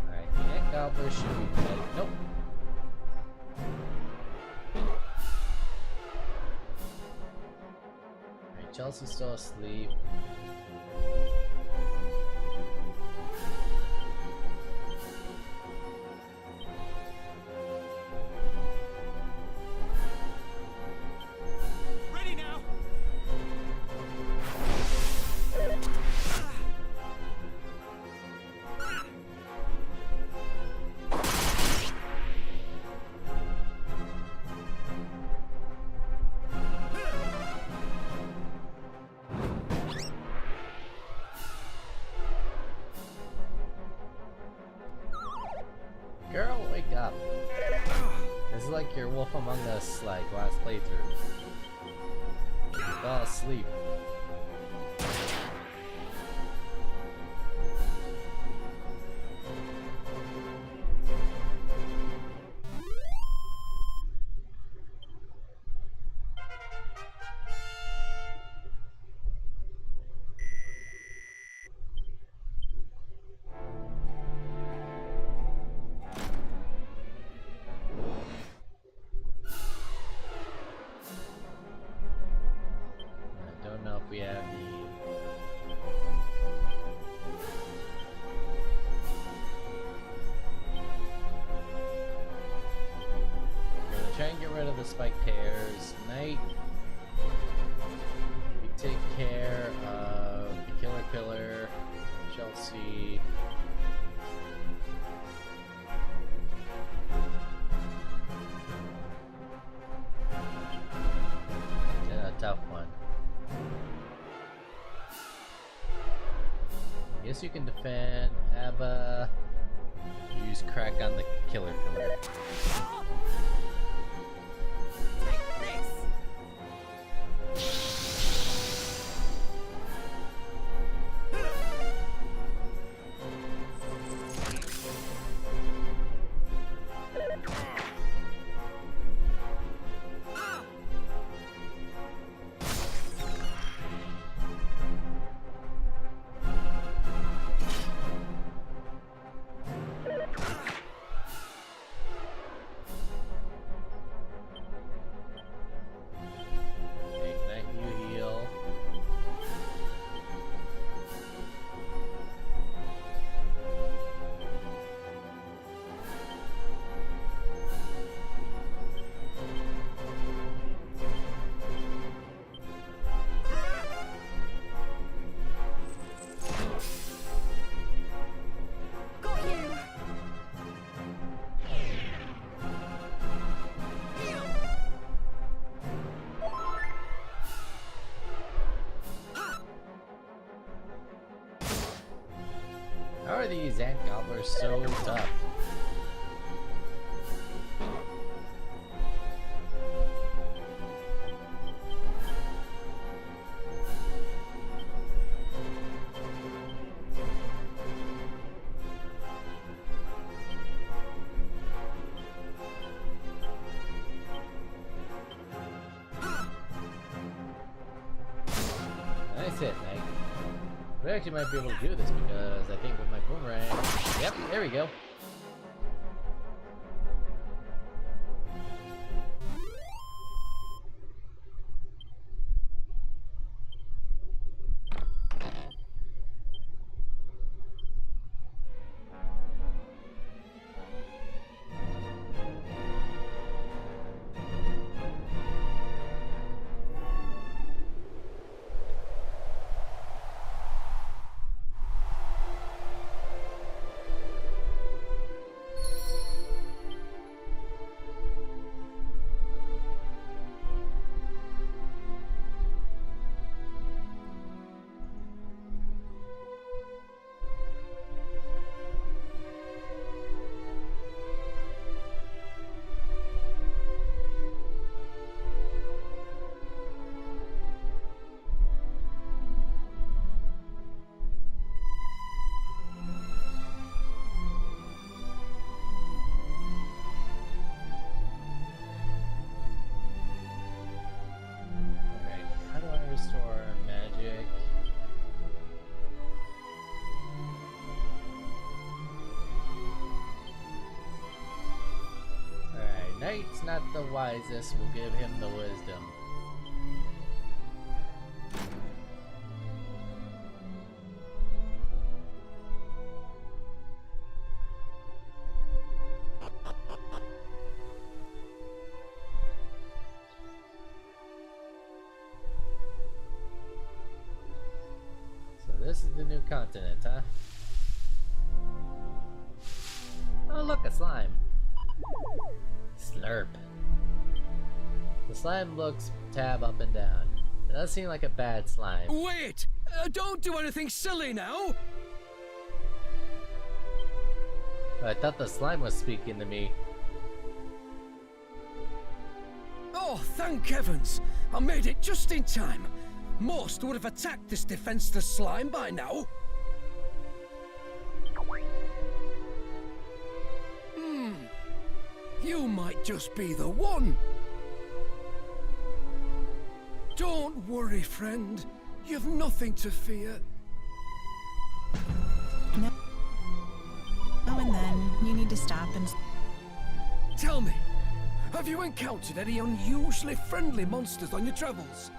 Alright, the Ant Gobbler should be dead. Nope. Alright, Chelsea's still asleep. Ready now. Girl, wake up. This is like your Wolf Among Us, like, last playthrough. You fell asleep. I don't know if we have the... We're gonna try and get rid of the spike tears. Knight, you take care of the killer pillar, Chelsea. Yeah, a tough one. Guess you can defend Abba. Use crack on the killer pillar. Take this. Okay, Knight, you heal. Got you. Heal. How are these ant gobblers so tough? Nice hit, Knight. We actually might be able to do this because I think with my boomerang... Yep, there we go. Restore magic. Alright, Knight's not the wisest. We'll give him the wisdom. This is the new continent, huh? Oh look, a slime. Slurp. The slime looks tab up and down. It does seem like a bad slime. Wait! Don't do anything silly now! I thought the slime was speaking to me. Oh, thank heavens! I made it just in time. Most would have attacked this defenseless slime by now. You might just be the one. Don't worry, friend. You've nothing to fear. No. Now and then, you need to stop and... Tell me, have you encountered any unusually friendly monsters on your travels?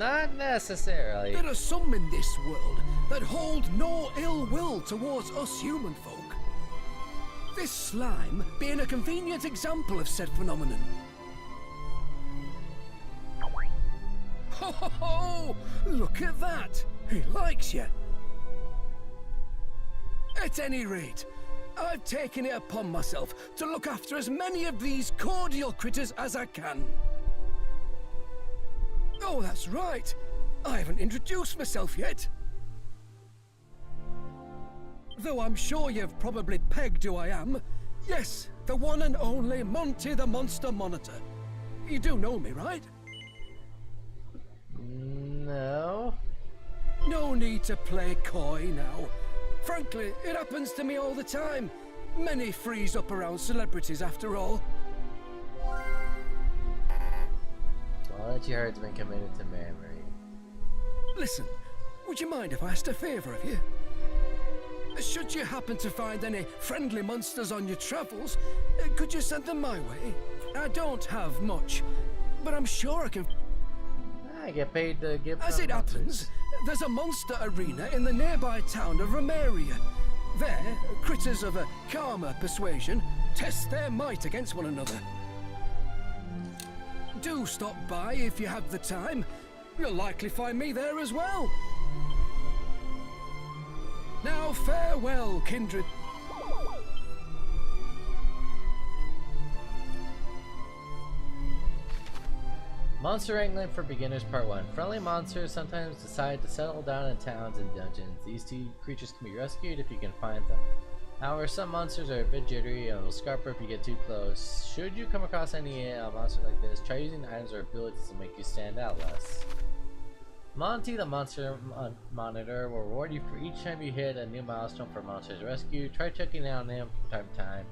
Not necessarily. There are some in this world that hold no ill will towards us human folk. This slime being a convenient example of said phenomenon. Ho ho ho! Look at that! He likes you. At any rate, I've taken it upon myself to look after as many of these cordial critters as I can. Oh, that's right. I haven't introduced myself yet. Though I'm sure you've probably pegged who I am. Yes, the one and only Monty the Monster Monitor. You do know me, right? No. No need to play coy now. Frankly, it happens to me all the time. Many freeze up around celebrities after all. All that you heard's been committed to memory. Listen, would you mind if I asked a favor of you? Should you happen to find any friendly monsters on your travels, could you send them my way? I don't have much, but I'm sure I can... I get paid to give As it happens, there's a monster arena in the nearby town of Romeria. There, critters of a calmer persuasion test their might against one another. Do stop by if you have the time. You'll likely find me there as well. Now farewell, kindred. Monster Wrangling for Beginners Part 1. Friendly monsters sometimes decide to settle down in towns and dungeons. These two creatures can be rescued if you can find them. However, some monsters are a bit jittery and will scarper if you get too close. Should you come across any monster like this, try using items or abilities to make you stand out less. Monty the Monster Monitor will reward you for each time you hit a new milestone for monsters rescued. Try checking out on him from time to time.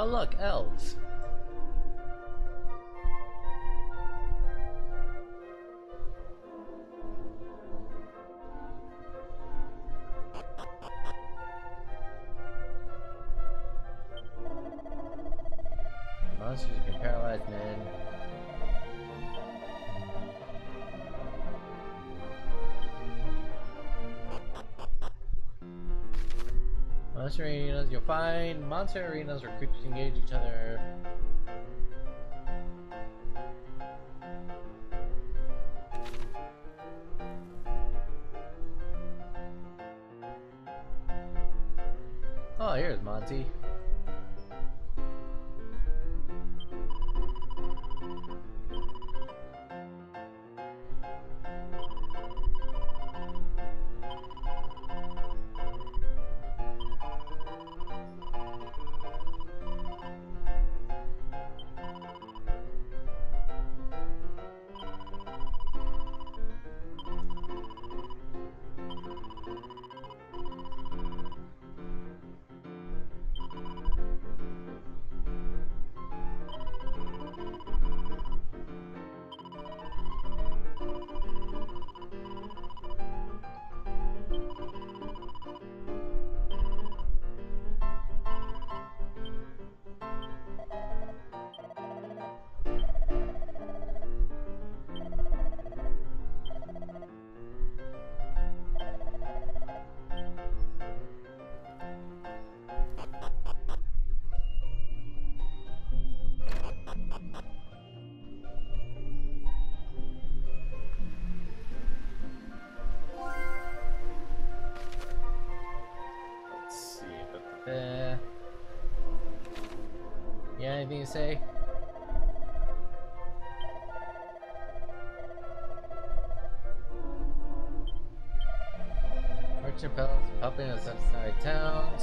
Oh look, elves. Monsters can paralyze men. Monster arenas, you'll find monster arenas where creatures engage each other. Oh, here's Monty. Yeah, anything to say? Merchant palace, pumping in subsidized towns.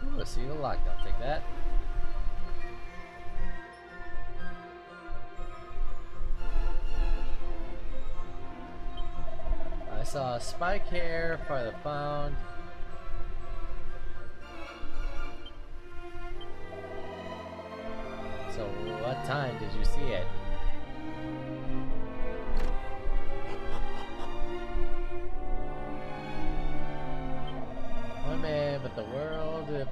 Ooh, a seal locked. I'll take that. I saw a spike hair farther found. So what time did you see it? One man, but the world if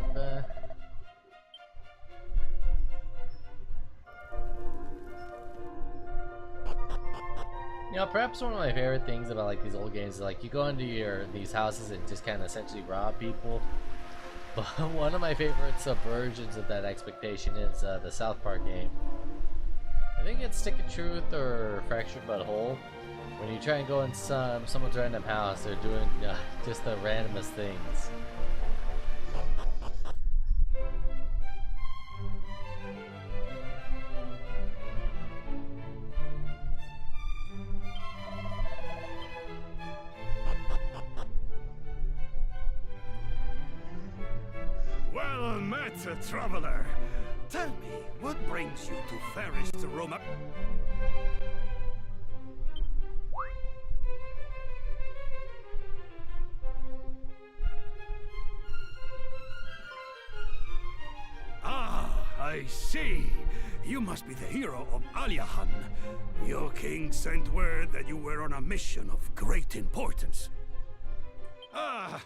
you know, perhaps one of my favorite things about like these old games is like you go into these houses and just kind of essentially rob people. But one of my favorite subversions of that expectation is the South Park game. I think it's Stick of Truth or Fractured But Whole. When you try and go in someone's random house, they're doing just the randomest things. Well met, traveler. Tell me, what brings you to fairest Roma? Ah, I see. You must be the hero of Aliahan. Your king sent word that you were on a mission of great importance. Ah,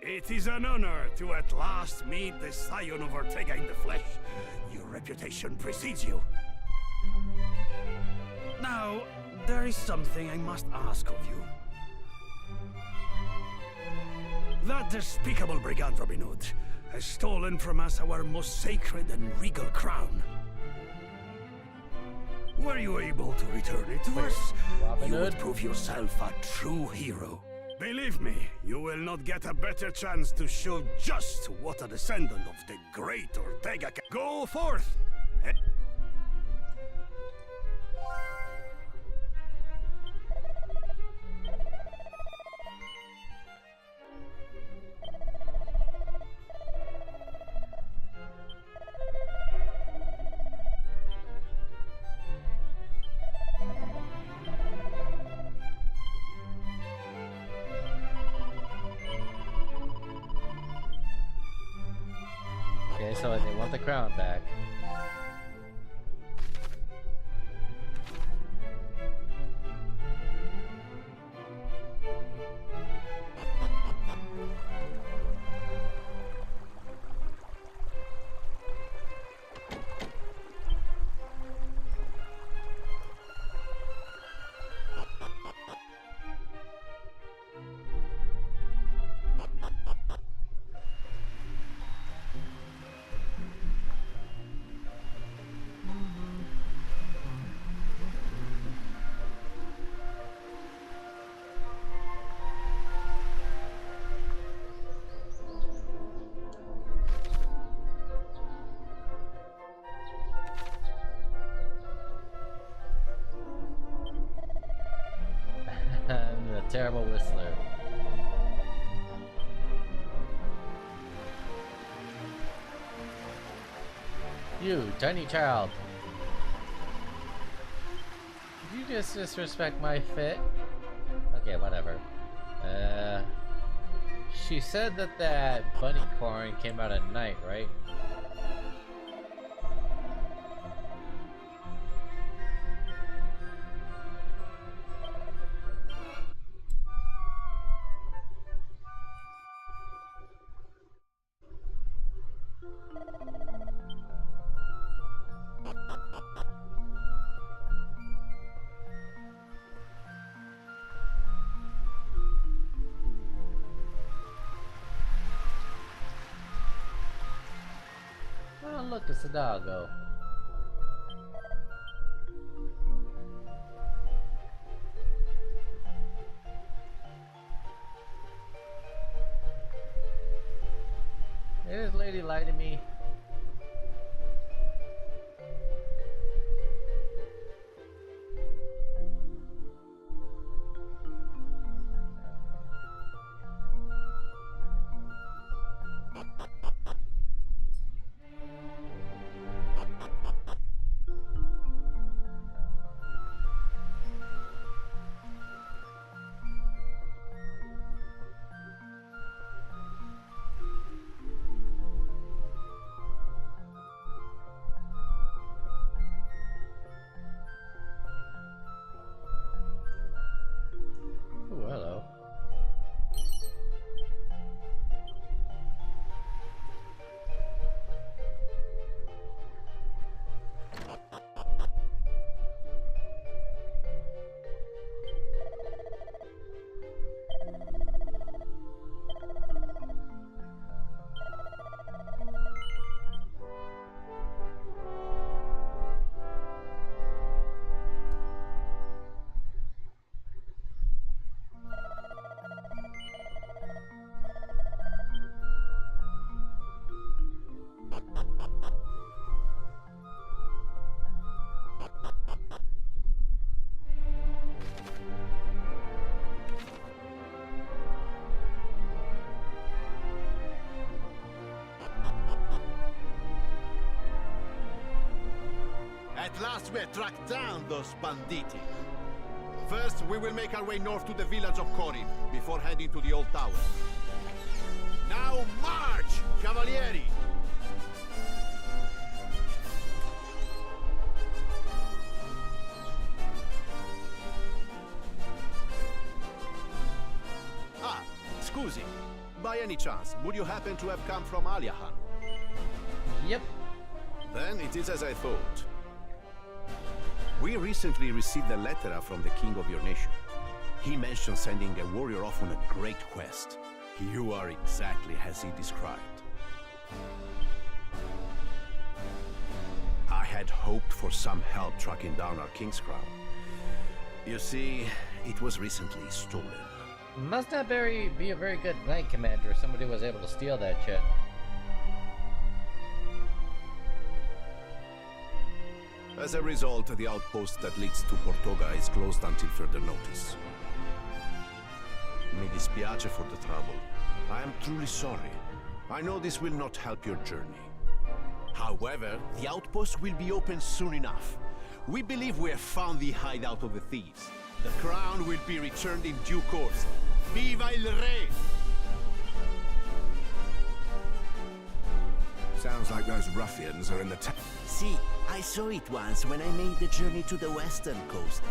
it is an honor to at last meet the scion of Ortega in the flesh. Your reputation precedes you. Now, there is something I must ask of you. That despicable brigand Robin Hood has stolen from us our most sacred and regal crown. Were you able to return it to us, you would prove yourself a true hero. Believe me, you will not get a better chance to show just what a descendant of the great Ortega can. Go forth! Okay, so they want the crown back. I'm the terrible whistler. You, tiny child. Did you just disrespect my fit? Okay, whatever. She said that that bunny corn came out at night, right? Oh, look, it's a doggo. Is this lady lie to me? Ooh, hello. At last we have tracked down those banditti. First, we will make our way north to the village of Corinth before heading to the old tower. Now march, Cavalieri! Ah, scusi. By any chance, would you happen to have come from Aliahan? Yep. Then it is as I thought. We recently received a letter from the king of your nation. He mentioned sending a warrior off on a great quest. You are exactly as he described. I had hoped for some help tracking down our king's crown. You see, it was recently stolen. Must not be a very good knight commander if somebody was able to steal that shit. As a result, the outpost that leads to Portoga is closed until further notice. Mi dispiace for the trouble. I am truly sorry. I know this will not help your journey. However, the outpost will be open soon enough. We believe we have found the hideout of the thieves. The crown will be returned in due course. Viva il re! Sounds like those ruffians are in the town. See, I saw it once when I made the journey to the western coast.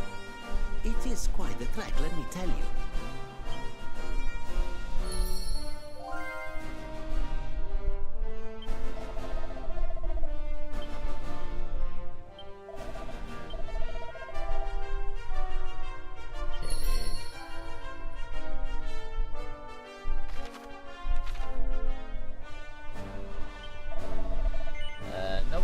It is quite a trek, let me tell you. Nope.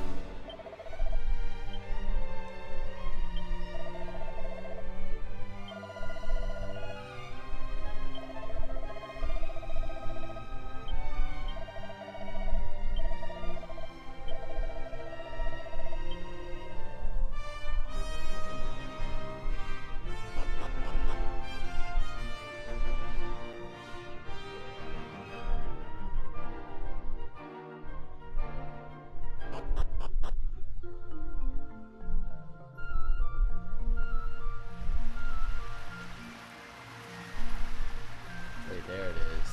Wait, there it is.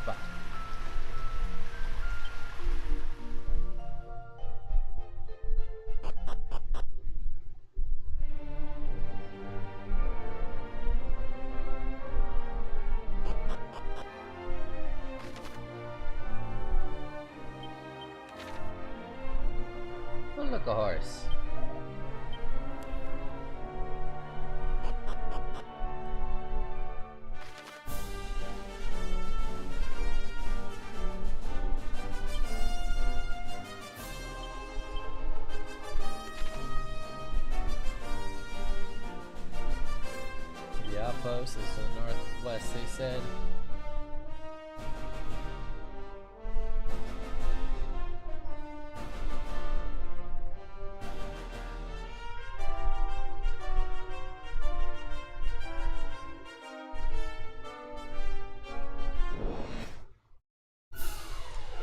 Fuck. Oh, look, a horse. The outpost is to the northwest, they said.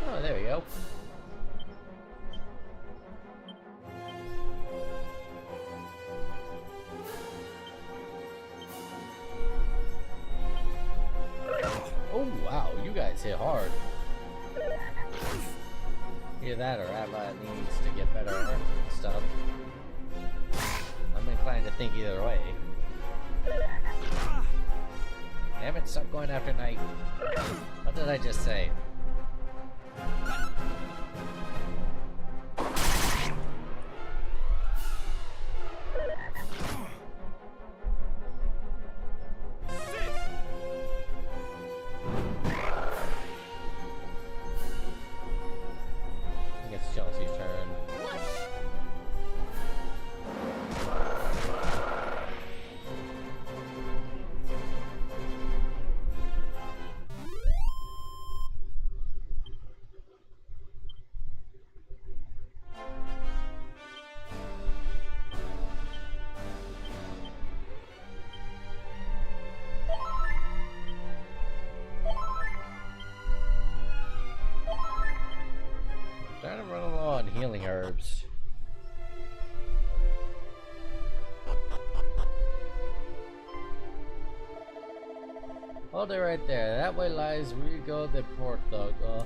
Oh, there we go. Oh wow, you guys hit hard. Either that or Abba needs to get better armor and stuff. I'm inclined to think either way. Damn it, stop going after night. What did I just say? I think it's Chelsea's turn. Trying to run low on healing herbs. Hold it right there. That way lies Rigo de Portugal.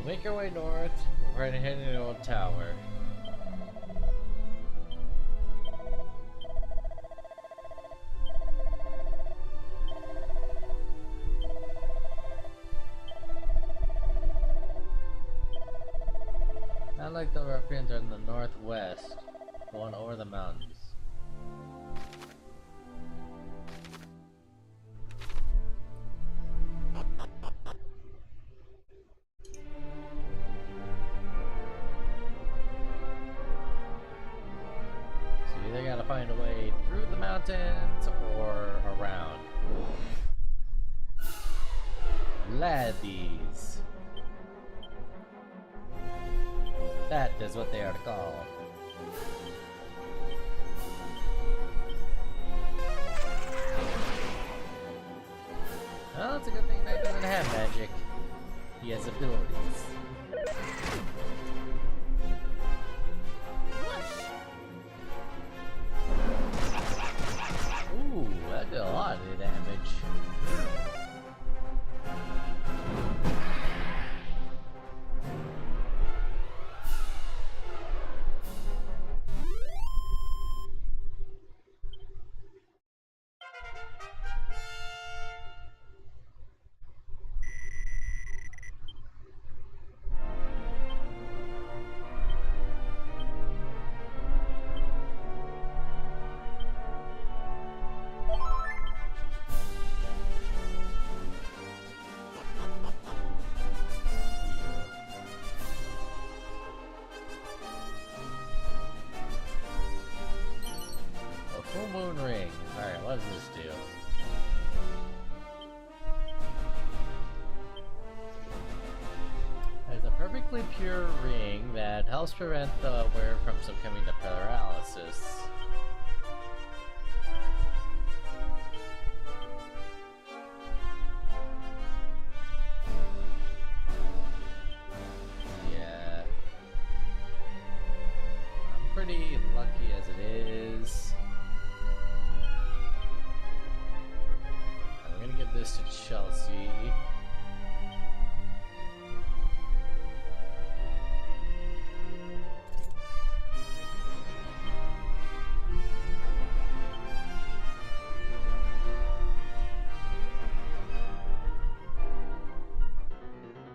Make your way north. We're gonna head into the old tower. Not like the ruffians are in the northwest, going over the mountains. front or around? Laddies. That is what they are called. Well, it's a good thing Knight doesn't have magic. He has abilities. Ooh, that did a lot of damage. Full moon ring. Alright, what does this do? There's a perfectly pure ring that helps prevent the wearer from succumbing to paralysis. Yeah. I'm pretty lucky as it is. I'm gonna give this to Chelsea.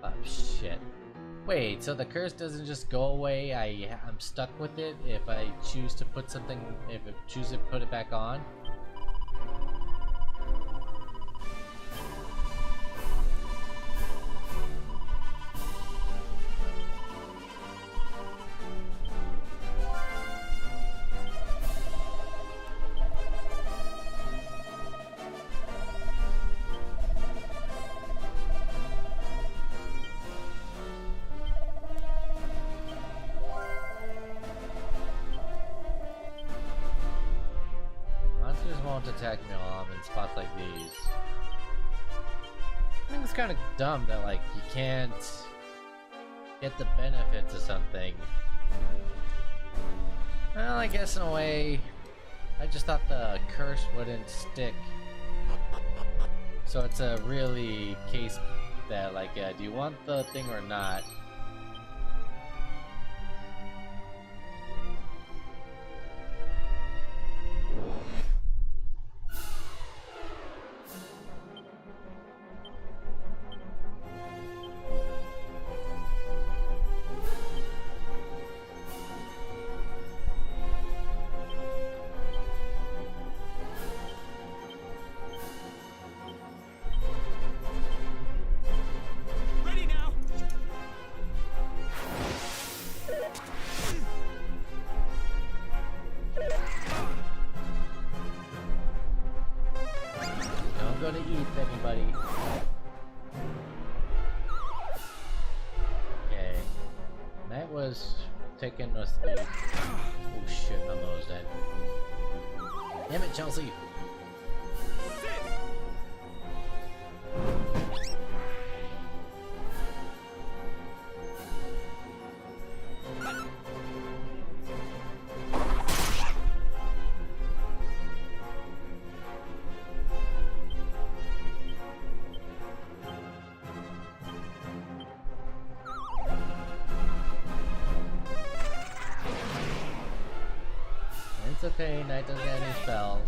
Oh shit. Wait, so the curse doesn't just go away, I'm stuck with it if I choose to put something, if I choose to put it back on? Monsters won't attack me while I'm in spots like these. I think it's kind of dumb that like you can't get the benefits of something. Well, I guess in a way, I just thought the curse wouldn't stick. So it's a really case that like, do you want the thing or not? Gonna eat anybody. Okay. That was taking us the. Oh shit, I'm almost dead. Damn it, Chelsea! It's okay, Knight doesn't have any spells.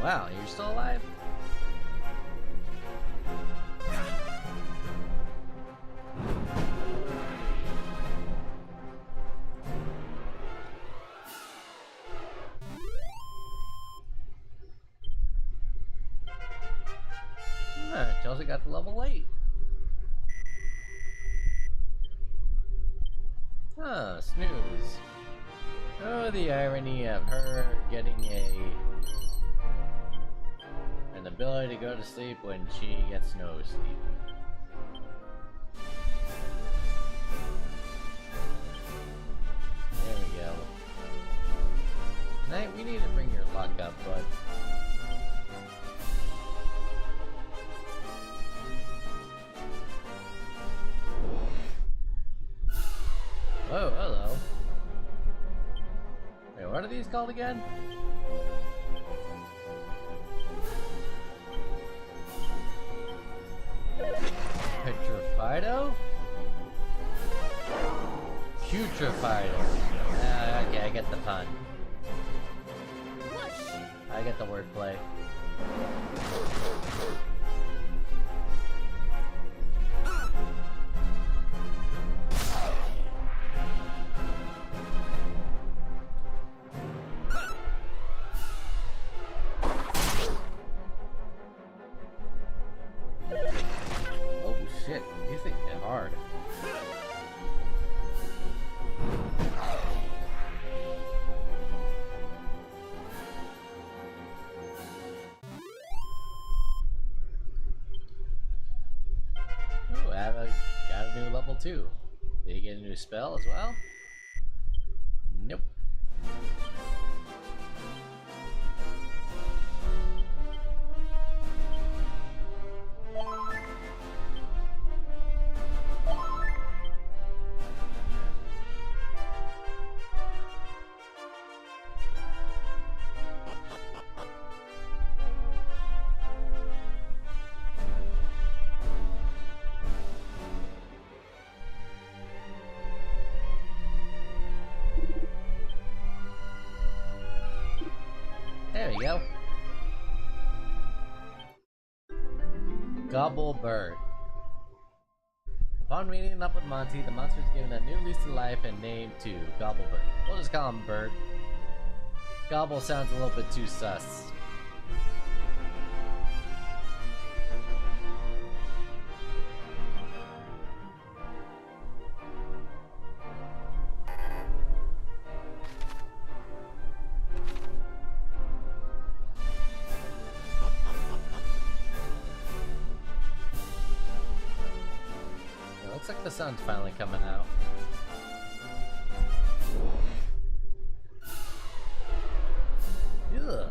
wow, you're still alive? Chelsea got to level 8. Huh, snooze. Oh, the irony of her getting an ability to go to sleep when she gets no sleep. There we go. Knight, we need to bring your luck up, bud. Oh, hello. Wait, what are these called again? Petrifido? Putrefido. Okay, I get the pun. I get the wordplay. Oh shit, these things hit hard. Ooh, got a new level 2. Did you get a new spell as well? Nope. There we go. Gobble Bird. Upon meeting up with Monty, the monster is given a new lease of life and named to Gobble Bird. We'll just call him Bird. Gobble sounds a little bit too sus. Looks like the sun's finally coming out. Ugh.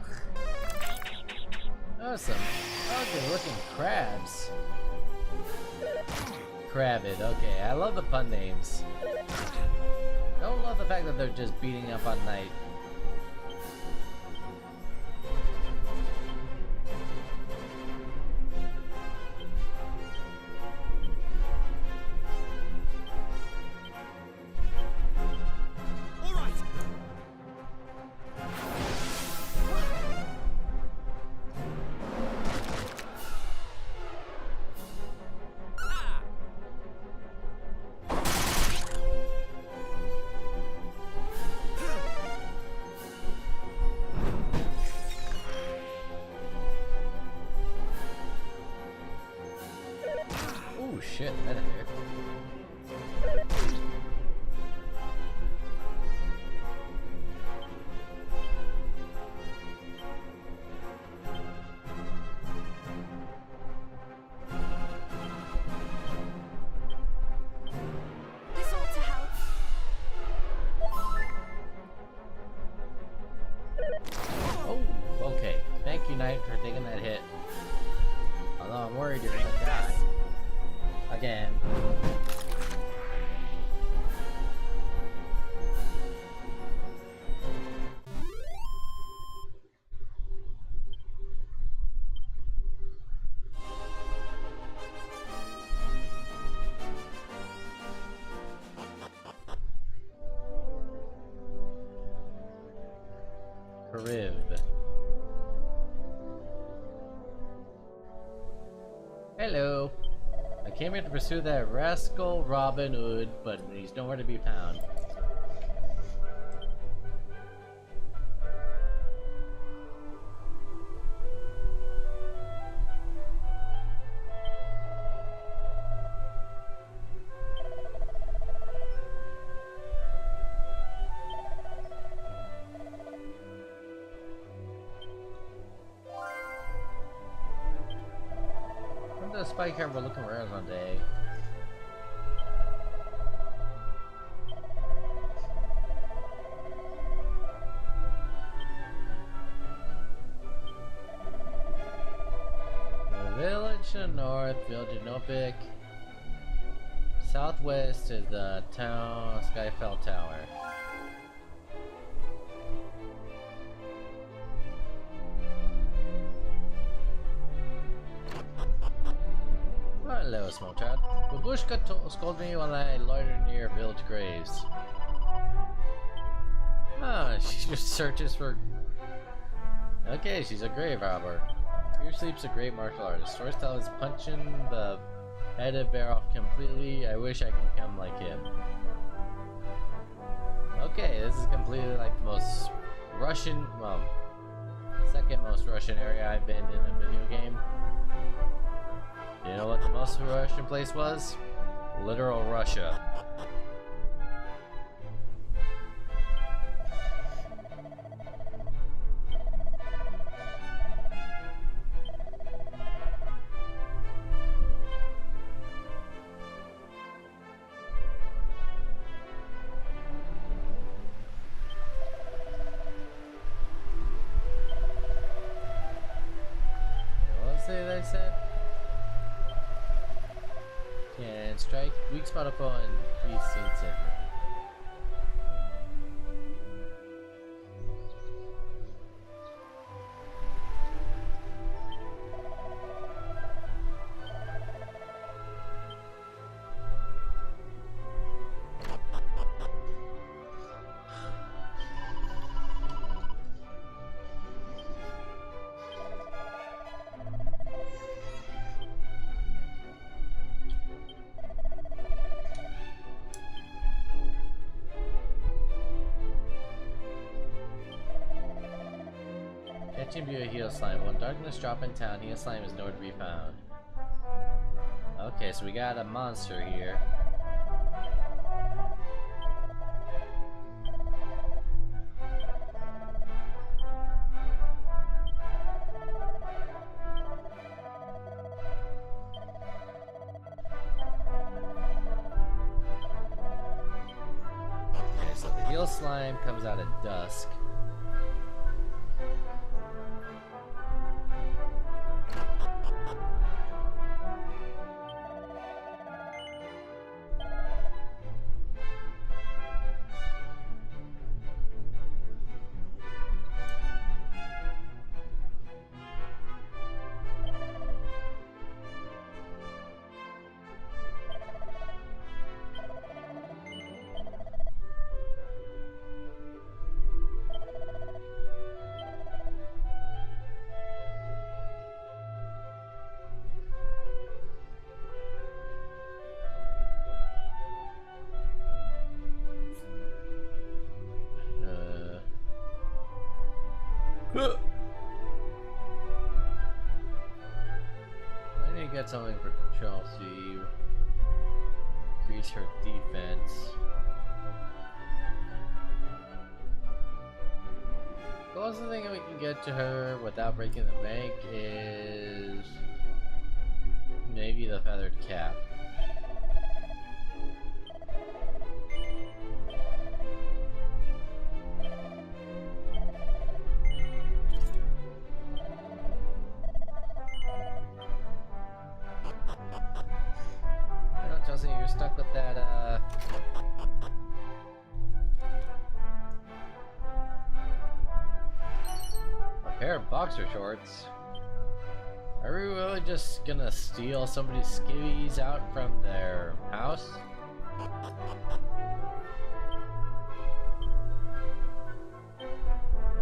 Oh, some ugly looking crabs. Crabbit, okay. I love the pun names. Don't love the fact that they're just beating up on Knight. Oh shit, that hurt. This ought to help. Oh, okay. Thank you, Knight, for taking that hit. Although I'm worried you're gonna die. Again. Carib. Hello. I came here to pursue that rascal Robin Hood, but he's nowhere to be found. The spike here, we're looking around one day. The village to the north, village of Nopik. Southwest is the town Skyfell Tower. Hello, small child. Babushka scolded me while I loitered near village graves. Ah, she just searches for... Okay, she's a grave robber. Here sleeps a great martial artist. Stories tell us punching the head of bear off completely. I wish I could become like him. Okay, this is completely like the most Russian, well, second most Russian area I've been in a video game. You know what the most Russian place was? Literal Russia. What was it I said? Can strike weak spot up on increase instant. Catching view of Heel Slime. When darkness drop in town, Heel Slime is nowhere to be found. Okay, so we got a monster here. Okay, so the Heel Slime comes out at dusk. I need to get something for Chelsea. Increase her defense. The closest thing we can get to her without breaking the bank is maybe the feathered cap. Chelsea, you're stuck with that, a pair of boxer shorts. Are we really just gonna steal somebody's skivvies out from their house?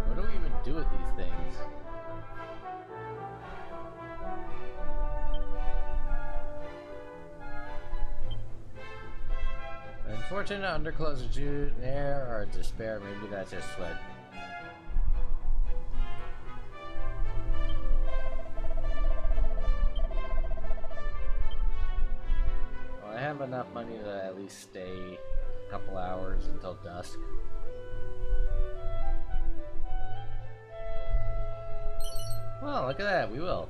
What do we even do with these things? Misfortune, underclothes, air, or despair. Maybe that's just sweat. Well, I have enough money to at least stay a couple hours until dusk. Well, look at that. We will.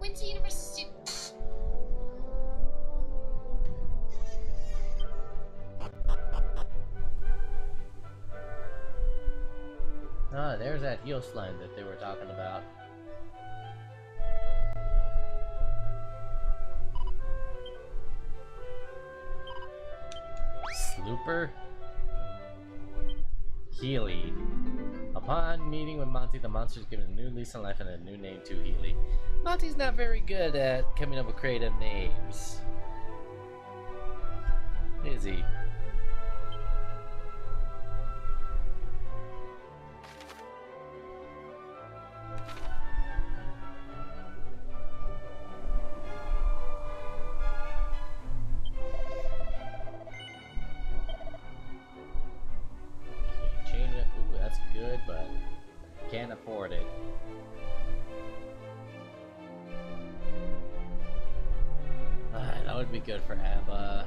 Went to university. Ah, there's that heel slime that they were talking about. Slooper? Healy. Upon meeting with Monty, the monster is given a new lease on life and a new name to Healy. Monty's not very good at coming up with creative names. Is he? Good, but can't afford it. That would be good for Abba.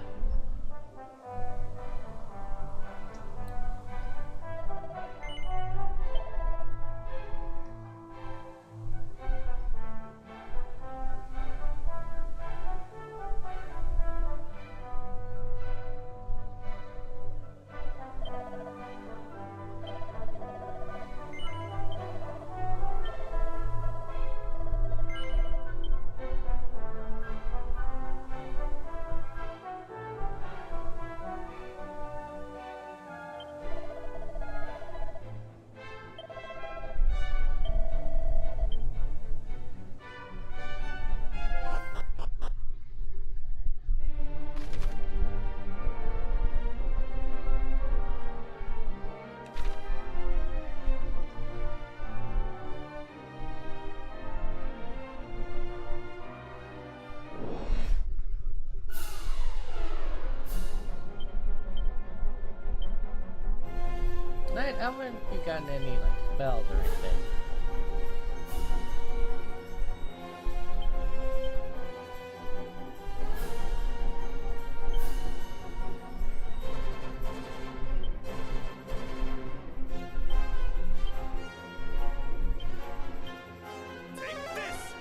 Haven't you gotten any like spells or anything? Take this!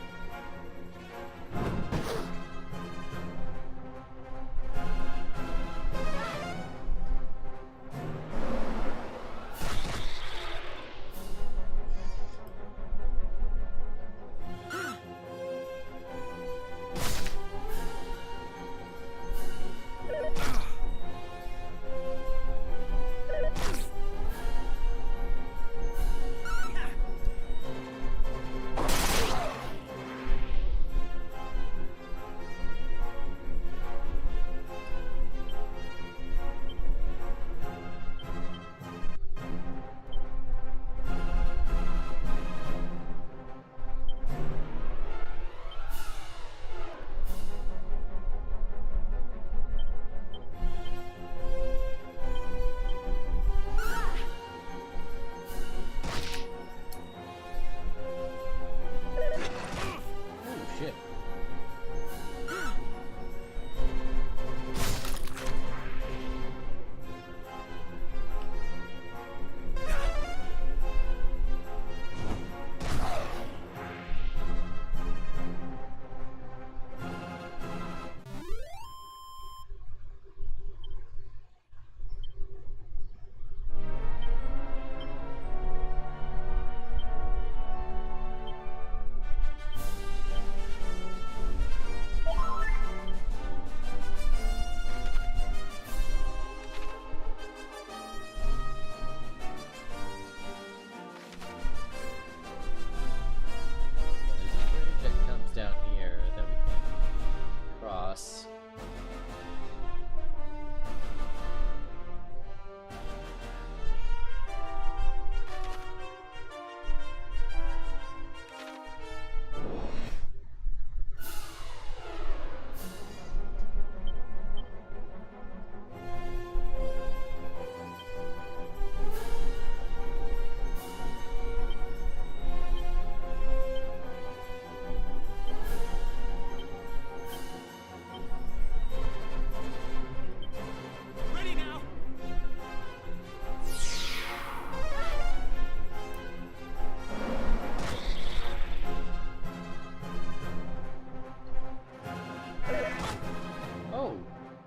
Oh,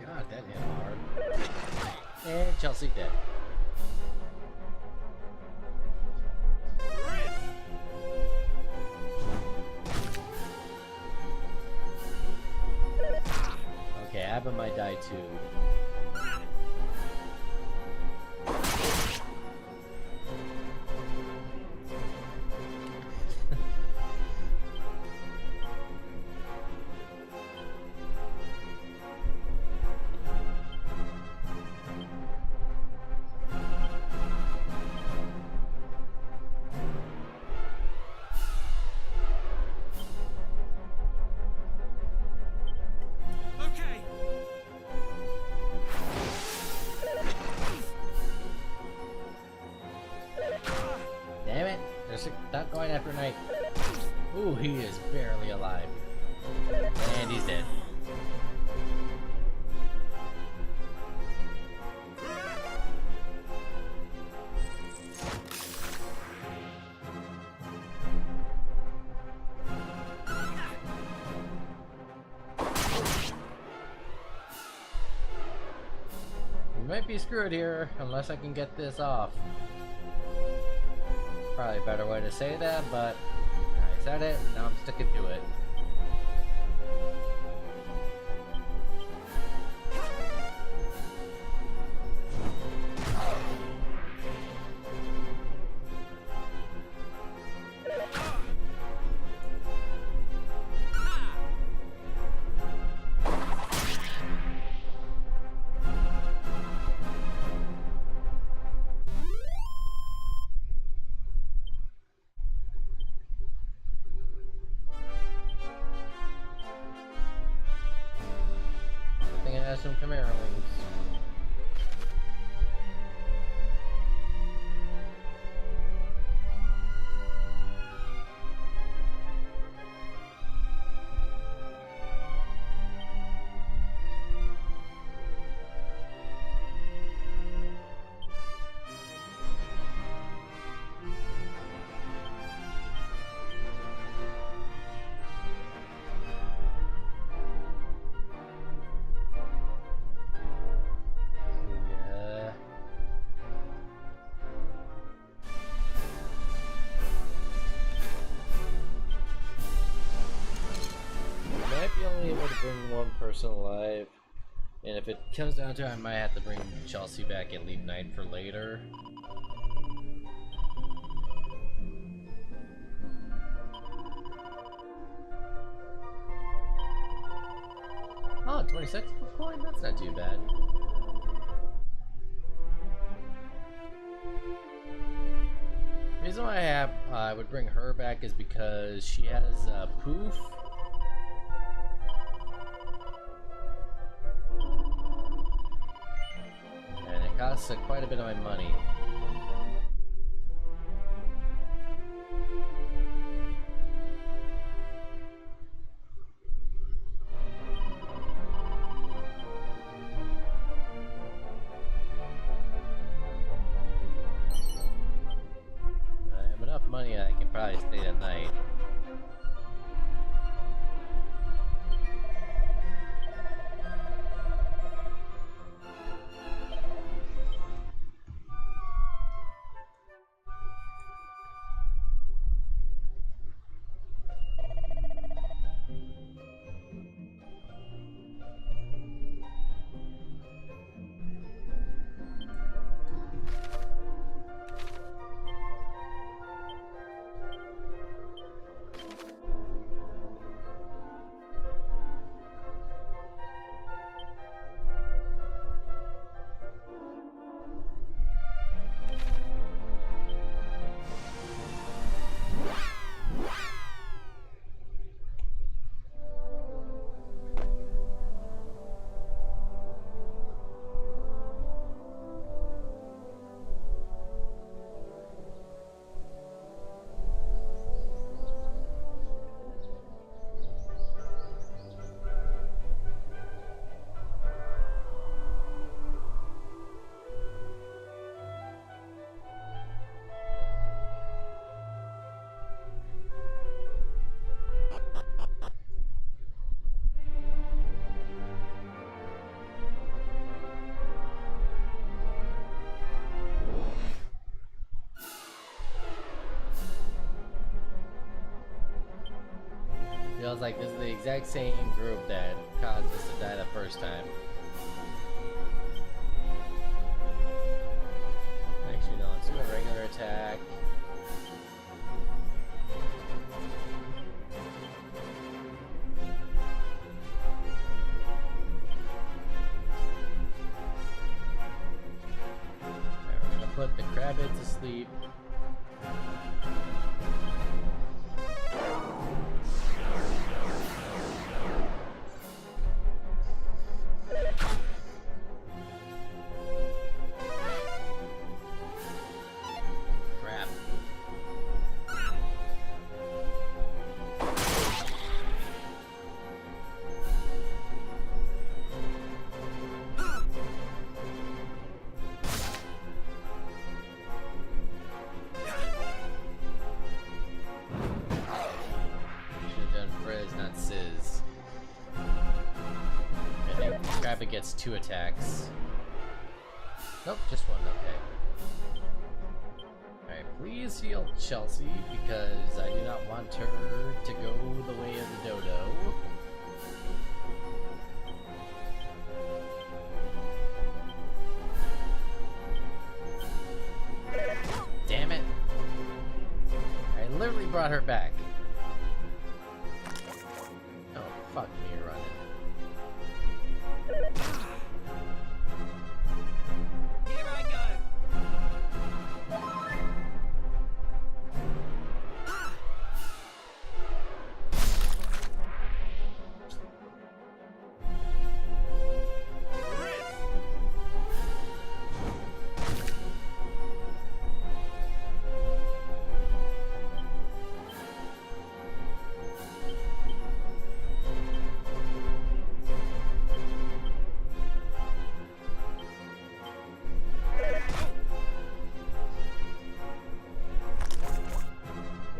God, that hit hard. And Chelsea dead. Okay, Abba might die too. Damn it! There's a duck going after night. Ooh, he is barely alive. And he's dead. We might be screwed here unless I can get this off. Probably a better way to say that, but I said it, now I'm sticking to it. I think it has some Chimera wings. Yeah. I might be only able to bring one person alive, and if it comes down to it, I might have to bring Chelsea back and leave Knight for later. Oh, 26 coin? That's not too bad. The reason why I would bring her back is because she has poof. And it costs quite a bit of my money. I have enough money I can probably stay at night. was like, this is the exact same group that caused us to die the first time. Actually, no, let's do a regular attack. Alright, we're gonna put the Crabbit to sleep. It gets 2 attacks. Nope, just 1, okay. Alright, please heal Chelsea, because I do not want her to go the way of the dodo. Damn it! I literally brought her back. Oh, fuck me running. Here I go.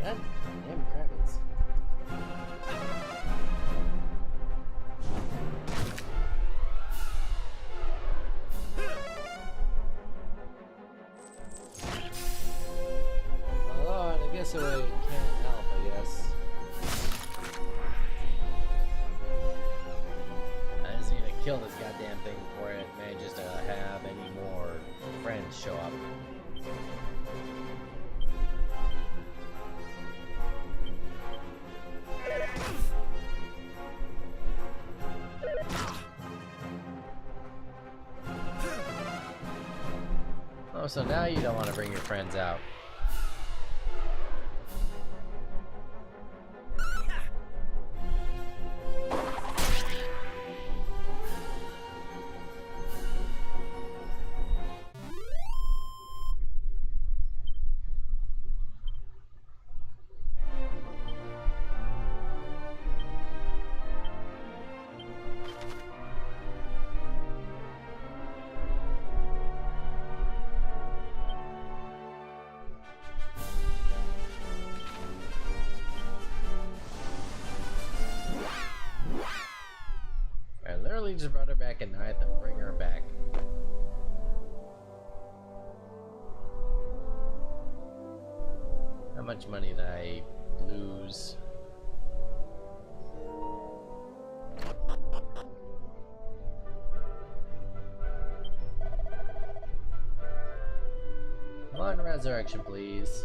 God damn Kravitz. Oh, and I guess I can't help, I guess. I just need to kill this goddamn thing before it manages to have any more friends show up. Oh, so now you don't want to bring your friends out. I literally just brought her back and now I have to bring her back. How much money did I lose? Come on, resurrection, please.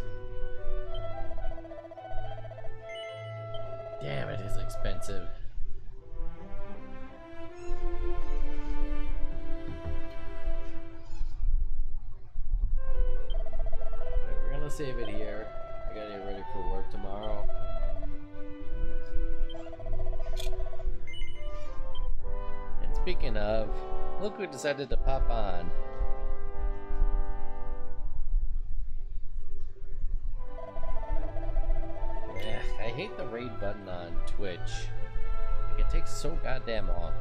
Damn, it is expensive. We're gonna save it here. I gotta get ready for work tomorrow. And speaking of, look who decided to pop on. Yeah, I hate the raid button on Twitch. Like, it takes so goddamn long.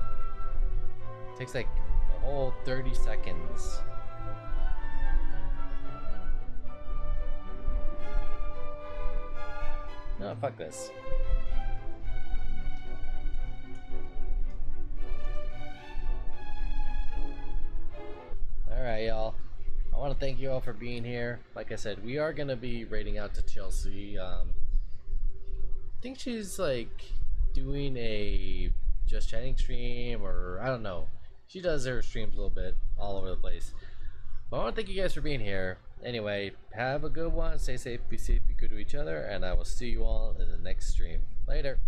It takes like a whole 30 seconds. No, fuck this. Alright, y'all. I want to thank you all for being here. Like I said, we are going to be raiding out to Chelsea. I think she's like doing a just chatting stream, or I don't know. She does her streams a little bit all over the place. But I want to thank you guys for being here. Anyway, have a good one. Stay safe, be good to each other, and I will see you all in the next stream. Later.